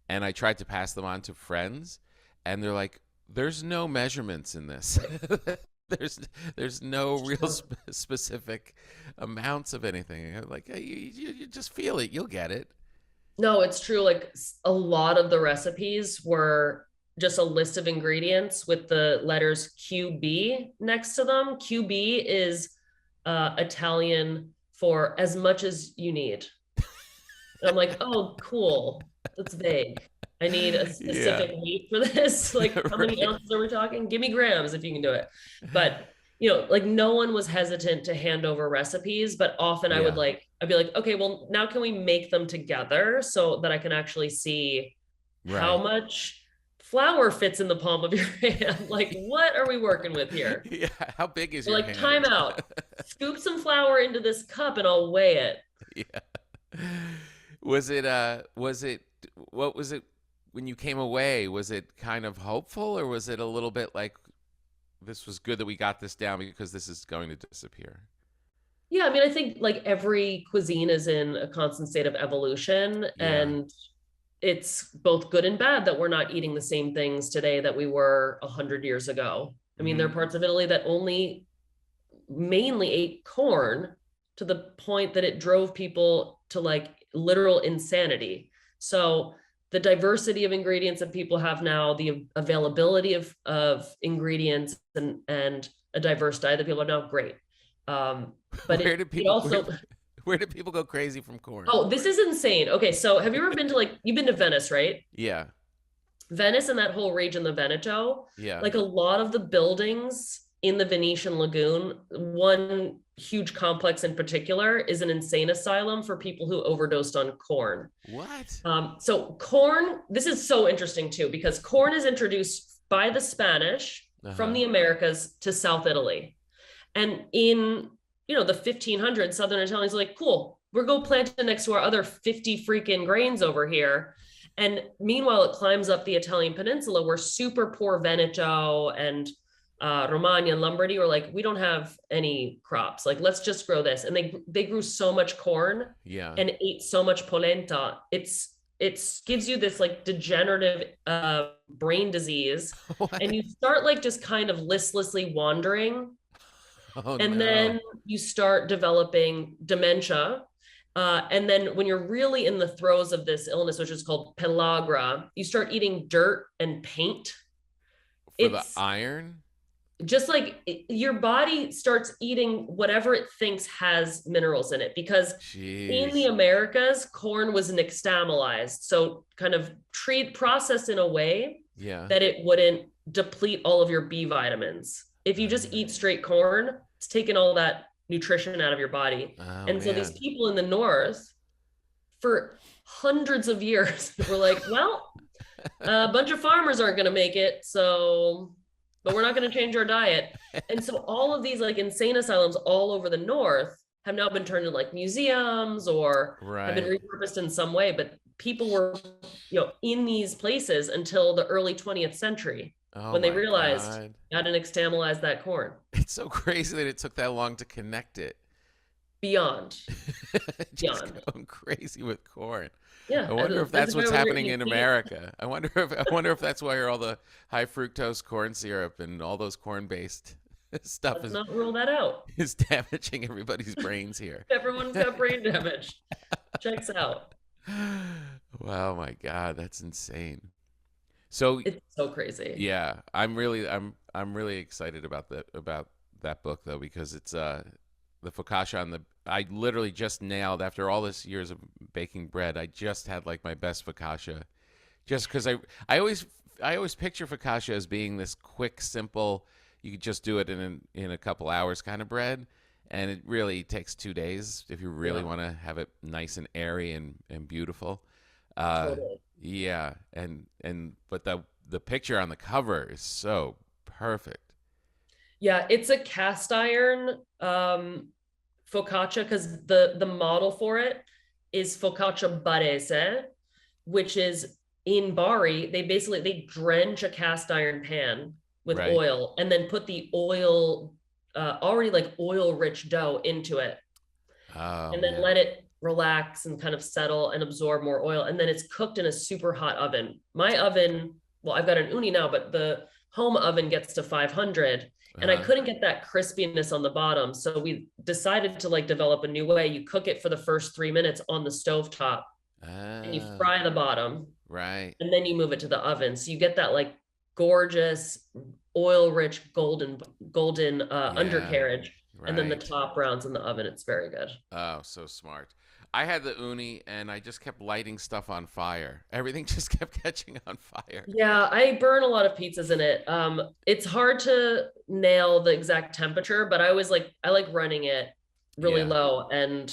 and I tried to pass them on to friends, and they're like, "There's no measurements in this." There's no real specific amounts of anything. Like you just feel it, you'll get it. No, it's true. Like a lot of the recipes were just a list of ingredients with the letters QB next to them. QB is Italian for as much as you need. And I'm like, oh, cool. That's vague. I need a specific weight for this. Like, how many ounces are we talking? Give me grams if you can do it. But, like no one was hesitant to hand over recipes, but often I'd be like, okay, well, now can we make them together so that I can actually see how much flour fits in the palm of your hand? Like, what are we working with here? Yeah. How big is your like hand? Time out. Scoop some flour into this cup and I'll weigh it. Yeah. What was it when you came away? Was it kind of hopeful, or was it a little bit like, this was good that we got this down because this is going to disappear? Yeah, I mean, I think like every cuisine is in a constant state of evolution, and it's both good and bad that we're not eating the same things today that we were 100 years ago. I mean, there are parts of Italy that only mainly ate corn to the point that it drove people to like literal insanity. So the diversity of ingredients that people have now, the availability of ingredients and a diverse diet that people have now, great. But where do people go crazy from corn? Oh, this is insane. Okay, so have you ever been to you've been to Venice, right? Yeah. Venice and that whole region, the Veneto. Yeah. Like a lot of the buildings in the Venetian lagoon, one huge complex in particular is an insane asylum for people who overdosed on corn. What? So corn, this is so interesting too, because corn is introduced by the Spanish from the Americas to South Italy. And in, the 1500s, Southern Italians are like, cool, we're going to plant it next to our other 50 freaking grains over here. And meanwhile, it climbs up the Italian peninsula where super poor Veneto and Romagna and Lombardy were like, we don't have any crops. Like, let's just grow this. And they grew so much corn and ate so much polenta. It gives you this like degenerative brain disease. And you start like just kind of listlessly wandering. Then you start developing dementia. And then when you're really in the throes of this illness, which is called pellagra, you start eating dirt and paint. For the iron? Just like your body starts eating whatever it thinks has minerals in it, because in the Americas, corn was nixtamalized. So kind of processed in a way that it wouldn't deplete all of your B vitamins. If you just eat straight corn, it's taking all that nutrition out of your body. So these people in the north for hundreds of years were like, well, a bunch of farmers aren't going to make it, but we're not going to change our diet. And so all of these like insane asylums all over the north have now been turned into like museums or have been repurposed in some way, but people were in these places until the early 20th century. When they realized how to nixtamalize that corn. It's so crazy that it took that long to connect it. Beyond. Just going crazy with corn. Yeah. I wonder if that's what's happening in America. I wonder if that's why all the high fructose corn syrup and all those corn-based stuff Let's not rule that out. is damaging everybody's brains here. Everyone's got brain damage. Checks out. Wow, my God, that's insane. So it's so crazy. Yeah, I'm really excited about that book though, because the focaccia on the. I literally just nailed after all this years of baking bread. I just had like my best focaccia, just because I always picture focaccia as being this quick, simple. You could just do it in a couple hours kind of bread, and it really takes 2 days if you really Yeah, want to have it nice and airy and beautiful. Uh, totally. yeah, and but the picture on the cover is so perfect. Yeah, it's a cast iron focaccia because the model for it is focaccia barese, which is in Bari. They drench a cast iron pan with Right. oil and then put the oil already like oil rich dough into it Oh and then man. let it relax and kind of settle and absorb more oil. And then it's cooked in a super hot oven. My oven, well, I've got an uni now, but the home oven gets to 500 and I Uh-huh. couldn't get that crispiness on the bottom. So we decided to like develop a new way. You cook it for the first 3 minutes on the stove top and you Ah, fry the bottom right. and then you move it to the oven. So you get that like gorgeous oil rich golden Yeah. undercarriage and then the Right. top browns in the oven. It's very good. Oh, so smart. I had the uni and I just kept lighting stuff on fire. Everything just kept catching on fire. Yeah, I burn a lot of pizzas in it. It's hard to nail the exact temperature, but I like running it really Yeah. low. And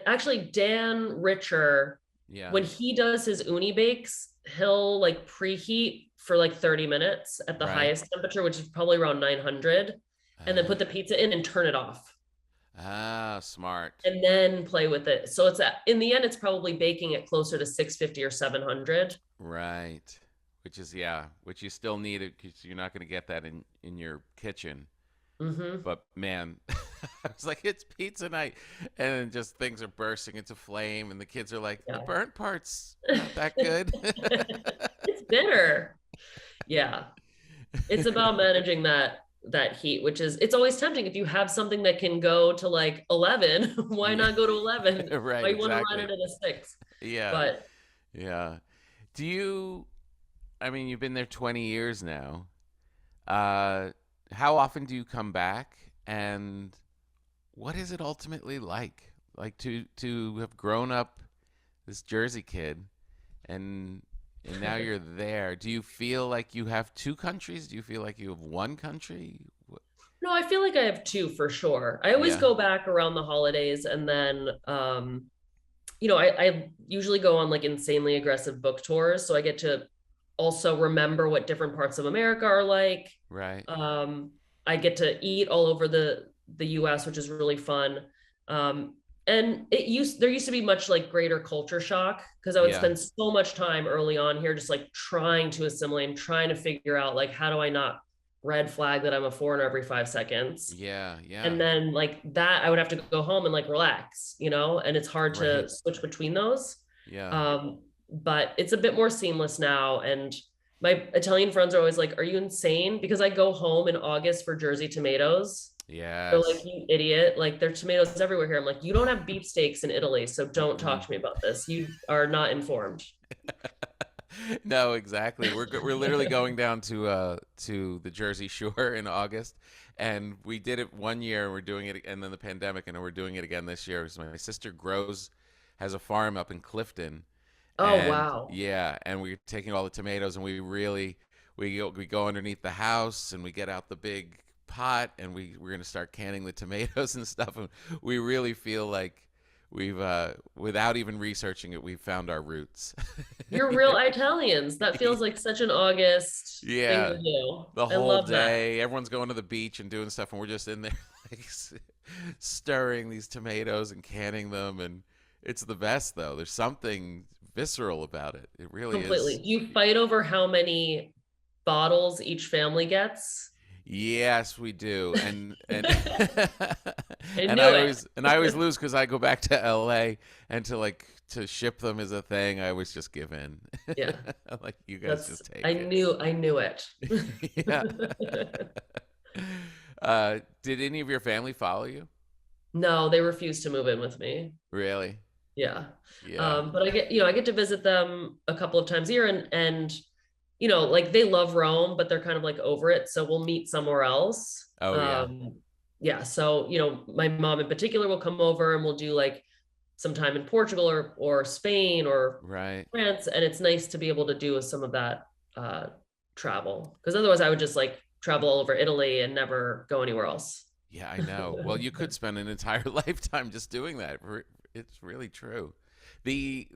actually Dan Richer, Yeah. when he does his uni bakes, he'll like preheat for like 30 minutes at the Right. highest temperature, which is probably around 900, and then Uh, put the pizza in and turn it off. smart. And then play with it. So in the end, it's probably baking it closer to 650 or 700. Right. Which is yeah, which you still need it because you're not going to get that in your kitchen. Hmm. But man, I was like, it's pizza night, and then just things are bursting into flame, and the kids are like, the Yeah. burnt part's not that good. It's bitter. Yeah. It's about managing that heat, which is it's always tempting if you have something that can go to like 11, why Yeah. not go to 11? Right. Why you want to run Exactly. it at a 6? Yeah. But Yeah. Do you? I mean, you've been there 20 years now. Uh, how often do you come back, and what is it ultimately like? Like to have grown up this Jersey kid, and and now you're there. Do you feel like you have two countries? Do you feel like you have one country? no, I feel like I have two for sure. I always Yeah. go back around the holidays and then I usually go on like insanely aggressive book tours. So I get to also remember what different parts of America are like. Right. Um, I get to eat all over the US, which is really fun. Um, and there used to be much like greater culture shock because I would Yeah. spend so much time early on here just like trying to assimilate and trying to figure out like how do I not red flag that I'm a foreigner every 5 seconds. Yeah. Yeah. And then like that I would have to go home and like relax, and it's hard Right. to switch between those. Yeah. But it's a bit more seamless now. And my Italian friends are always like, "Are you insane?" Because I go home in August for Jersey tomatoes. They're like, Yes. "You idiot. Like, there are tomatoes everywhere here." I'm like, "You don't have beefsteaks in Italy, so don't talk Mm-mm. to me about this. You are not informed." No, exactly. We're literally going down to the Jersey Shore in August, and we did it one year. We're doing it, and then the pandemic, and we're doing it again this year. So my sister has a farm up in Clifton, Oh, and wow. yeah, and we're taking all the tomatoes, and we go underneath the house, and we get out the big pot, and we're gonna start canning the tomatoes and stuff, and we really feel like we've without even researching it, we've found our roots. You're real Italians. That feels like such an August thing to Yeah, do. the I whole love that. day, everyone's going to the beach and doing stuff, and we're just in there like stirring these tomatoes and canning them, and it's the best though. There's something visceral about it. It really Completely. is. Do you fight over how many bottles each family gets? Yes, we do, and I and knew I it. always lose because I go back to LA, and to ship them is a thing. I always just give in. Yeah, I'm like, you guys just take it. I knew it. Yeah. Did any of your family follow you? No, they refuse to move in with me. Really? Yeah. Yeah. But I get to visit them a couple of times a year and like they love Rome, but they're kind of like over it. So we'll meet somewhere else. Oh yeah. yeah, so my mom in particular will come over and we'll do like some time in Portugal or Spain or Right. France, and it's nice to be able to do some of that uh travel, because otherwise I would just like travel all over Italy and never go anywhere else. Yeah, I know. Well, you could spend an entire lifetime just doing that. It's really true. The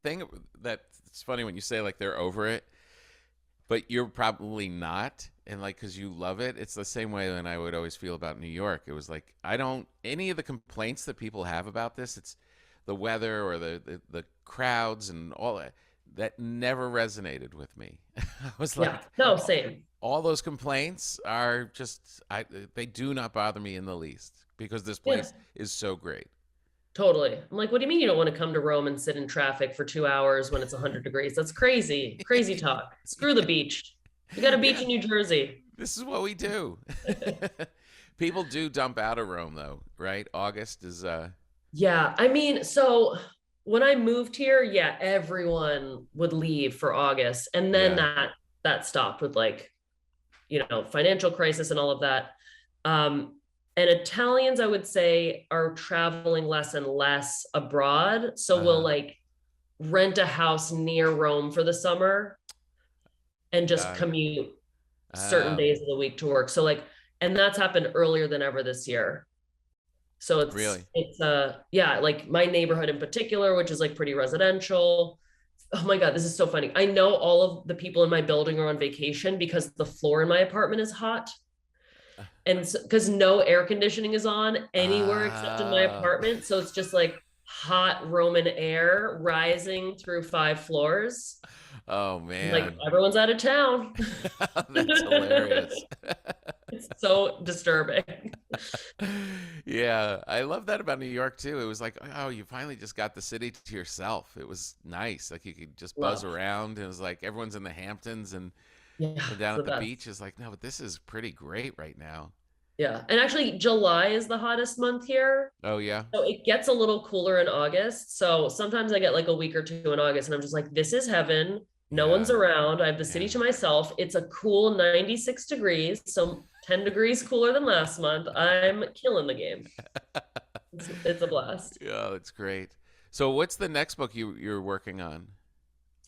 thing that's funny when you say like they're over it, but you're probably not, and like because you love it. It's the same way that I would always feel about New York. It was like I don't any of the complaints that people have about this. It's the weather or the crowds and all that. That never resonated with me. I was like, Yeah, no, same. all those complaints are just they do not bother me in the least because this Yeah, place is so great. totally. I'm like, what do you mean you don't want to come to Rome and sit in traffic for 2 hours when it's 100 degrees? That's crazy. Crazy talk. Screw the beach. We got a beach Yeah, in New Jersey. this is what we do. People do dump out of Rome though, right? August is Yeah, I mean, so when I moved here, yeah, everyone would leave for August, and then yeah. that stopped with like, financial crisis and all of that. And Italians, I would say, are traveling less and less abroad. So we'll Uh-huh. like rent a house near Rome for the summer and just Got it. commute certain Oh, days of the week to work. So like, and that's happened earlier than ever this year. So really? yeah, like my neighborhood in particular, which is like pretty residential. Oh my God, this is so funny. I know all of the people in my building are on vacation because the floor in my apartment is hot. And because no air conditioning is on anywhere except in my Oh, apartment. So it's just like hot Roman air rising through 5 floors. oh Like man. everyone's out of town. That's hilarious. It's so disturbing. Yeah, I love that about New York too. It was like, oh, you finally just got the city to yourself. It was nice. Like you could just buzz Love. around. It was like everyone's in the Hamptons Yeah, and it's down the at the best. beach is like, no, but this is pretty great right now. Yeah. And actually, July is the hottest month here. Oh yeah. So it gets a little cooler in August. So sometimes I get like a week or two in August and I'm just like, this is heaven. No one's Yeah. around. I have the city Yeah. to myself. It's a cool 96 degrees. So 10 degrees cooler than last month. I'm killing the game. It's a blast. Yeah, that's great. So what's the next book you're working on?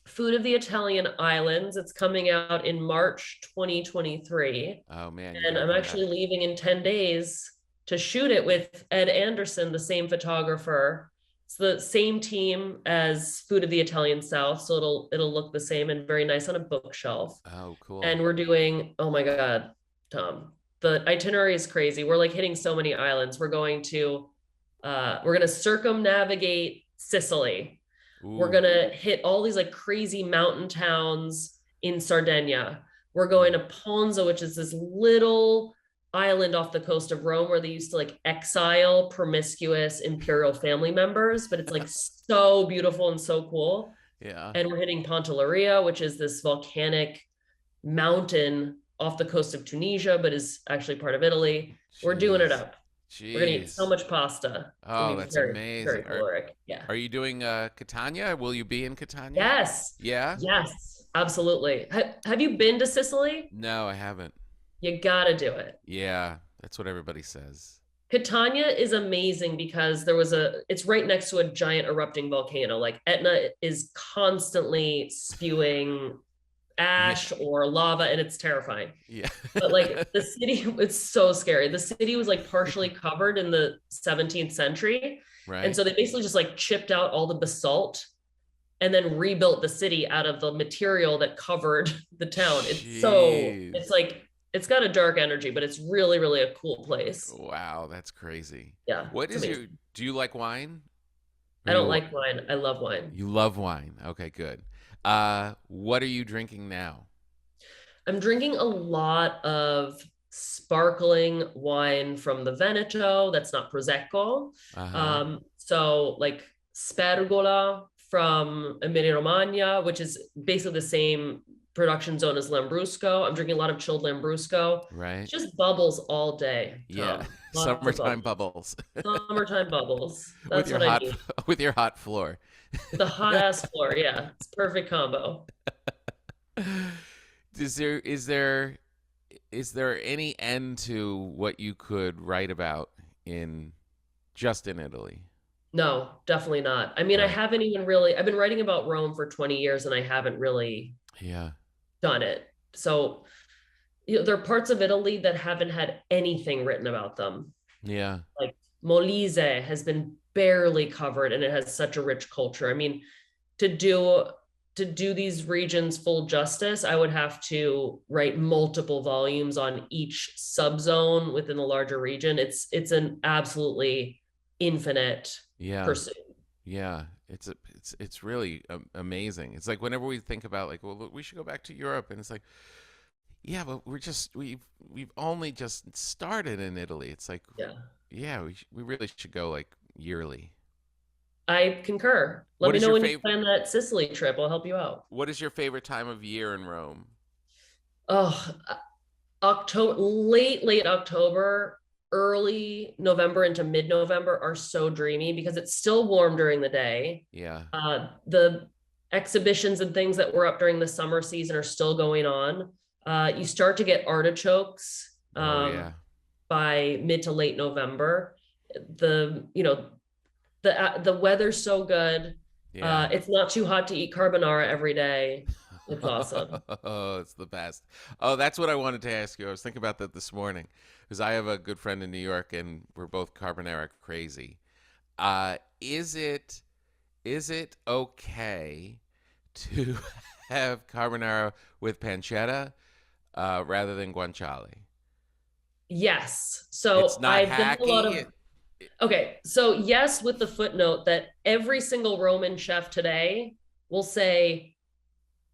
Food of the Italian Islands. It's coming out in March 2023. Oh man, you And got to I'm come back. actually leaving in 10 days to shoot it with Ed Anderson, the same photographer. It's the same team as Food of the Italian South, so it'll look the same and very nice on a bookshelf. Oh, cool. And we're doing, oh my God, Tom, the itinerary is crazy. We're like hitting so many islands. We're gonna circumnavigate Sicily. We're Ooh. gonna hit all these like crazy mountain towns in Sardinia. We're going Mm. to Ponza, which is this little island off the coast of Rome where they used to like exile promiscuous imperial family members, but it's like so beautiful and so cool. Yeah. And we're hitting Pantelleria, which is this volcanic mountain off the coast of Tunisia, but is actually part of Italy. We're doing it Jeez. up. We're gonna eat so Jeez. much pasta. It's gonna Oh, be that's very, very amazing. caloric. Yeah. Are you doing Catania? Will you be in Catania? Yes. Yeah? Yes. Absolutely. Have you been to Sicily? No, I haven't. You gotta do it. Yeah, that's what everybody says. Catania is amazing because it's right next to a giant erupting volcano. Like Etna is constantly spewing Yeah. ash or lava and it's terrifying. Yeah. But like the city, it's so scary. The city was like partially covered in the 17th century. And Right? so they basically just like chipped out all the basalt and then rebuilt the city out of the material that covered the town. It's Jeez. like, it's got a dark energy, but it's really, really a cool place. Wow, that's crazy. Yeah, What it's is your, amazing. do you like wine? Are I don't you, like wine. I love wine. you love wine. Okay, good. What are you drinking now? I'm drinking a lot of sparkling wine from the Veneto that's not Prosecco. Uh-huh. So like Spergola from Emilia Romagna, which is basically the same production zone as Lambrusco. I'm drinking a lot of chilled Lambrusco. Right? It's just bubbles all day, Yeah. Tom. Lots of Summertime bubbles. bubbles. Summertime bubbles. With That's your what I hot need. with your hot floor. The hot ass floor. Yeah, it's perfect combo. Is there is there any end to what you could write about in just in Italy? No, definitely not. I mean, I Right. haven't even really, I've been writing about Rome for 20 years and I haven't really Yeah. done it. So, there are parts of Italy that haven't had anything written about them. Yeah. Like Molise has been barely covered and it has such a rich culture. I mean, to do to do these regions full justice, I would have to write multiple volumes on each subzone within the larger region. It's an absolutely infinite Yeah. pursuit. Yeah. It's really amazing. It's like whenever we think about like, well, look, we should go back to Europe, and it's like, yeah, but we've only just started in Italy. It's like, Yeah, yeah, we really should go like yearly. I concur. Let What me is know your when you favorite? plan that Sicily trip. I'll help you out. What is your favorite time of year in Rome? Oh, October, late October, early November into mid-November are so dreamy because it's still warm during the day. Yeah. The exhibitions and things that were up during the summer season are still going on. You start to get artichokes Oh yeah. by mid to late November. The weather's so good. Yeah. It's not too hot to eat carbonara every day. It's awesome. Oh, it's the best. Oh, that's what I wanted to ask you. I was thinking about that this morning because I have a good friend in New York and we're both carbonara crazy. Is it okay to have carbonara with pancetta rather than guanciale? Yes. It's So not I've done a lot hacky. of Okay, so yes, with the footnote that every single Roman chef today will say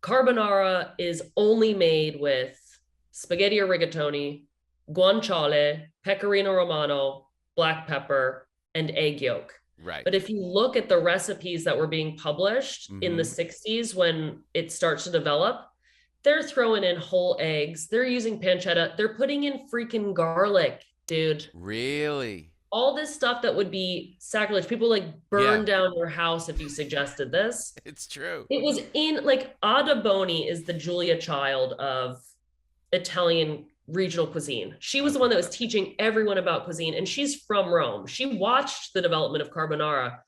carbonara is only made with spaghetti or rigatoni, guanciale, pecorino romano, black pepper, and egg yolk. Right. But if you look at the recipes that were being published in the Mm-hmm. 60s when it starts to develop, they're throwing in whole eggs. They're using pancetta. They're putting in freaking garlic, dude. Really? All this stuff that would be sacrilege. People like Yeah, burn down your house if you suggested this. it's true. It was in like Ada Boni is the Julia Child of Italian regional cuisine. She was the one that was teaching everyone about cuisine, and she's from Rome. She watched the development of carbonara,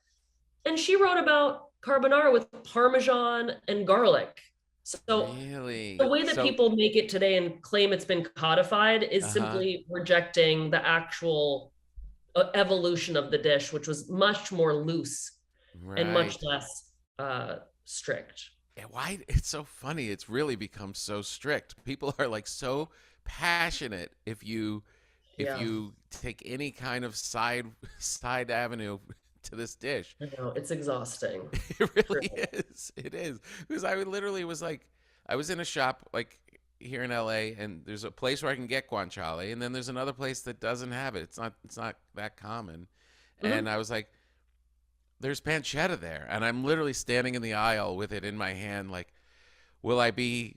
and she wrote about carbonara with Parmesan and garlic. So the Really? way that So, people make it today and claim it's been codified is uh-huh. simply rejecting the actual evolution of the dish, which was much more loose and much Right. less strict. And why it's so funny. It's really become so strict. People are like so passionate if Yeah, you take any kind of side avenue to this dish. I know it's exhausting. It really Truly. is. It is. Because I literally was like I was in a shop like here in LA and there's a place where I can get guanciale and then there's another place that doesn't have it. It's not that common. And Mhm. I was like there's pancetta there and I'm literally standing in the aisle with it in my hand like will I be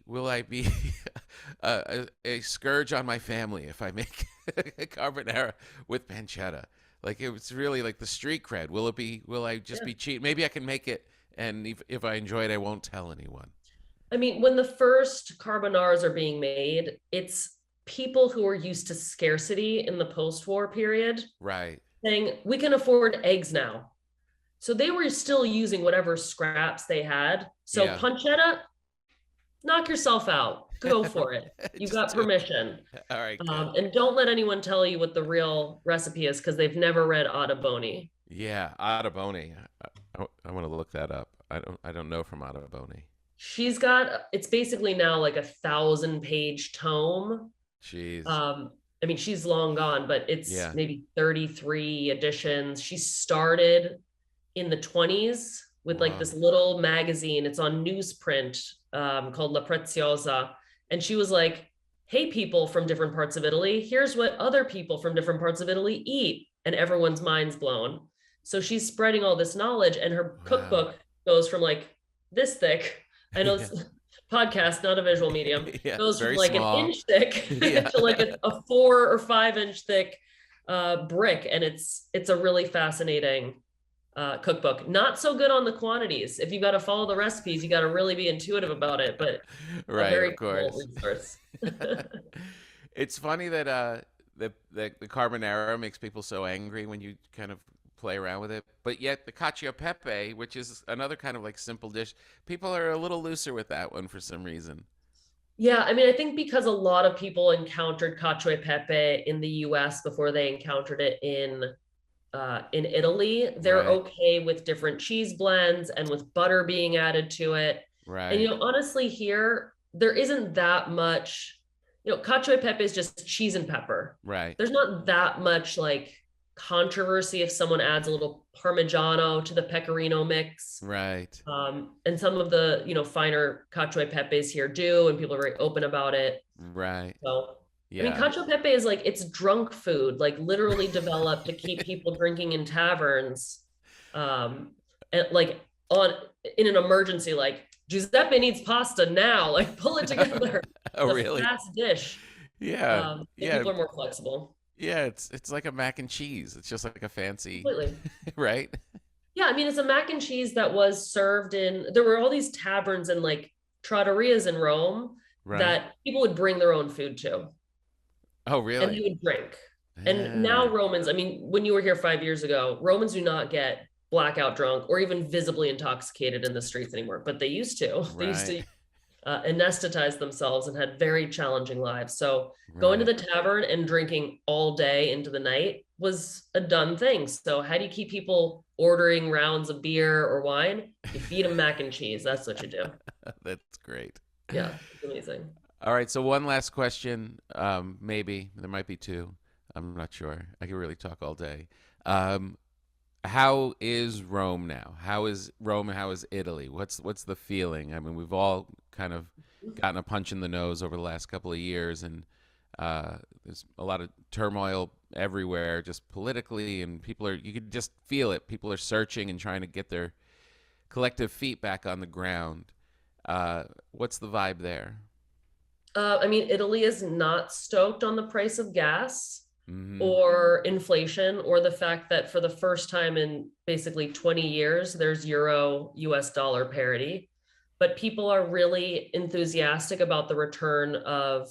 a scourge on my family if I make a carbonara with pancetta? Like it was really like the street cred. Will I just Yeah. be cheap? Maybe I can make it and if I enjoy it I won't tell anyone. I mean, when the first carbonaras are being made, it's people who are used to scarcity in the post-war period Right. saying, we can afford eggs now. So they were still using whatever scraps they had. So Yeah. pancetta, knock yourself out. Go for it. You Just got do it. permission. All right, good. And don't let anyone tell you what the real recipe is because they've never read Ada Boni. Yeah, Ottoboni. I want to look that up. I don't know from Ottoboni. She's got it's basically now like 1,000-page tome. Jeez. Um, I mean, she's long gone, but it's Yeah. maybe 33 editions. She started in the 20s with like Wow. this little magazine. It's on newsprint called La Preziosa. And she was like, hey, people from different parts of Italy, here's what other people from different parts of Italy eat. And everyone's mind's blown. So she's spreading all this knowledge, and her Wow. cookbook goes from like this thick. I know Yeah. it's podcast, not a visual medium, Yeah, goes from very like an small. inch thick Yeah. to like a 4 or 5 inch thick brick. And it's a really fascinating cookbook. Not so good on the quantities. If you got to follow the recipes, you got to really be intuitive about it, but a Right, very of cool course. resource. It's funny that the carbonara makes people so angry when you kind of play around with it, but yet the cacio e pepe, which is another kind of like simple dish, people are a little looser with that one for some reason. Yeah, I mean, I think because a lot of people encountered cacio e pepe in the US before they encountered it in Italy, they're Right, okay with different cheese blends and with butter being added to it. And right, honestly, here there isn't that much. Cacio e pepe is just cheese and pepper. right, There's not that much like controversy if someone adds a little Parmigiano to the pecorino mix. right, And some of the finer cacio e pepes here do, and people are very open about it. right. So, I mean, Yeah. cacio e pepe is like it's drunk food, like literally developed to keep people drinking in taverns, and like on in an emergency, like Giuseppe needs pasta now, like pull it together. Oh, It's a really? fast dish. Yeah, And yeah, people are more flexible. yeah. It's like a mac and cheese. It's just like a fancy, Completely. right? Yeah, I mean, it's a mac and cheese that was served there were all these taverns and like trattorias in Rome Right. that people would bring their own food to Oh, and they really? would drink. And now Yeah. Romans, I mean, when you were here 5 years ago, Romans do not get blackout drunk or even visibly intoxicated in the streets anymore, but they used to. They used Right. to anesthetize themselves and had very challenging lives. So going to Right. the tavern and drinking all day into the night was a done thing. So how do you keep people ordering rounds of beer or wine? You feed them mac and cheese. That's what you do. That's great. Yeah, it's amazing. All right. So one last question. Maybe there might be two. I'm not sure. I could really talk all day. Um, how is Rome now? How is Rome? How is Italy? What's the feeling? I mean, we've all kind of gotten a punch in the nose over the last couple of years, and there's a lot of turmoil everywhere, just politically, and people are. You could just feel it. People are searching and trying to get their collective feet back on the ground. What's the vibe there? I mean, Italy is not stoked on the price of gas Hmm. or inflation or the fact that for the first time in basically 20 years, there's euro US dollar parity. But people are really enthusiastic about the return of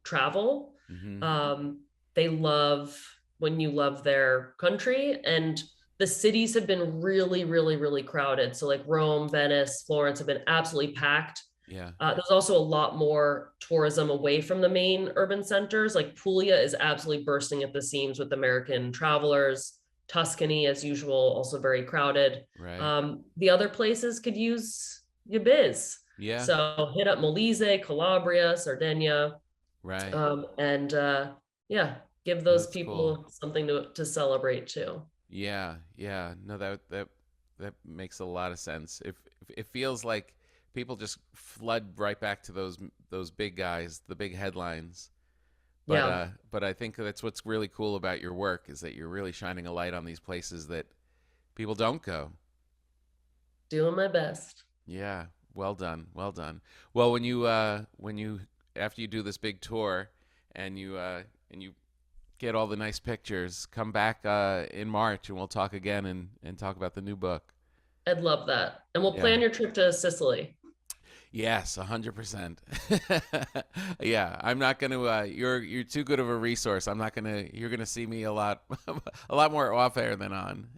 travel. Hmm. They love when you love their country, and the cities have been really, really, really crowded. So, like Rome, Venice, Florence have been absolutely packed. Yeah. There's also a lot more tourism away from the main urban centers. Like Puglia is absolutely bursting at the seams with American travelers. Tuscany, as usual, also very crowded. Right. The other places could use your biz. Yeah. So hit up Molise, Calabria, Sardinia, Right. and yeah, give those That's cool. people something to celebrate too. Yeah, yeah. No, that makes a lot of sense. If it feels like people just flood right back to those big guys, the big headlines. Yeah, But I think that's what's really cool about your work is that you're really shining a light on these places that people don't go. doing my best. Yeah, well done, well done. Well, when you after you do this big tour and you get all the nice pictures, come back in March and we'll talk again and talk about the new book. I'd love that. And we'll Yeah. plan your trip to Sicily. Yes, 100%. Yeah, I'm not going to you're too good of a resource. I'm not going to you're going to see me a lot a lot more off air than on.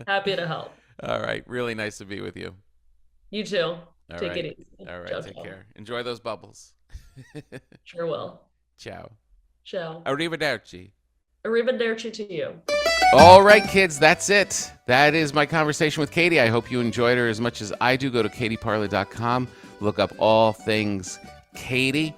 Happy to help. All right, really nice to be with you. You too. All Take right. it easy. All right, Ciao, take ciao. care. Enjoy those bubbles. Sure will. Ciao. Ciao. Arrivederci. Arrivederci to you. All right, kids, that's it. That is my conversation with Katie. I hope you enjoyed her as much as I do. Go to katieparla.com, look up all things Katie,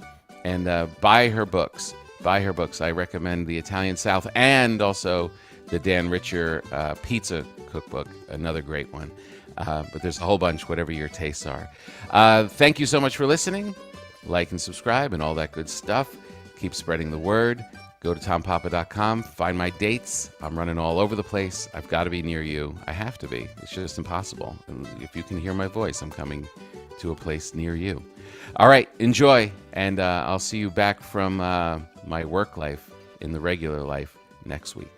and buy her books. Buy her books. I recommend The Italian South and also the Dan Richer Pizza Cookbook, another great one. But there's a whole bunch, whatever your tastes are. Thank you so much for listening. Like and subscribe and all that good stuff. Keep spreading the word. Go to tompapa.com, find my dates. I'm running all over the place. I've got to be near you. I have to be. It's just impossible. And if you can hear my voice, I'm coming to a place near you. All right, enjoy. And I'll see you back from my work life in the regular life next week.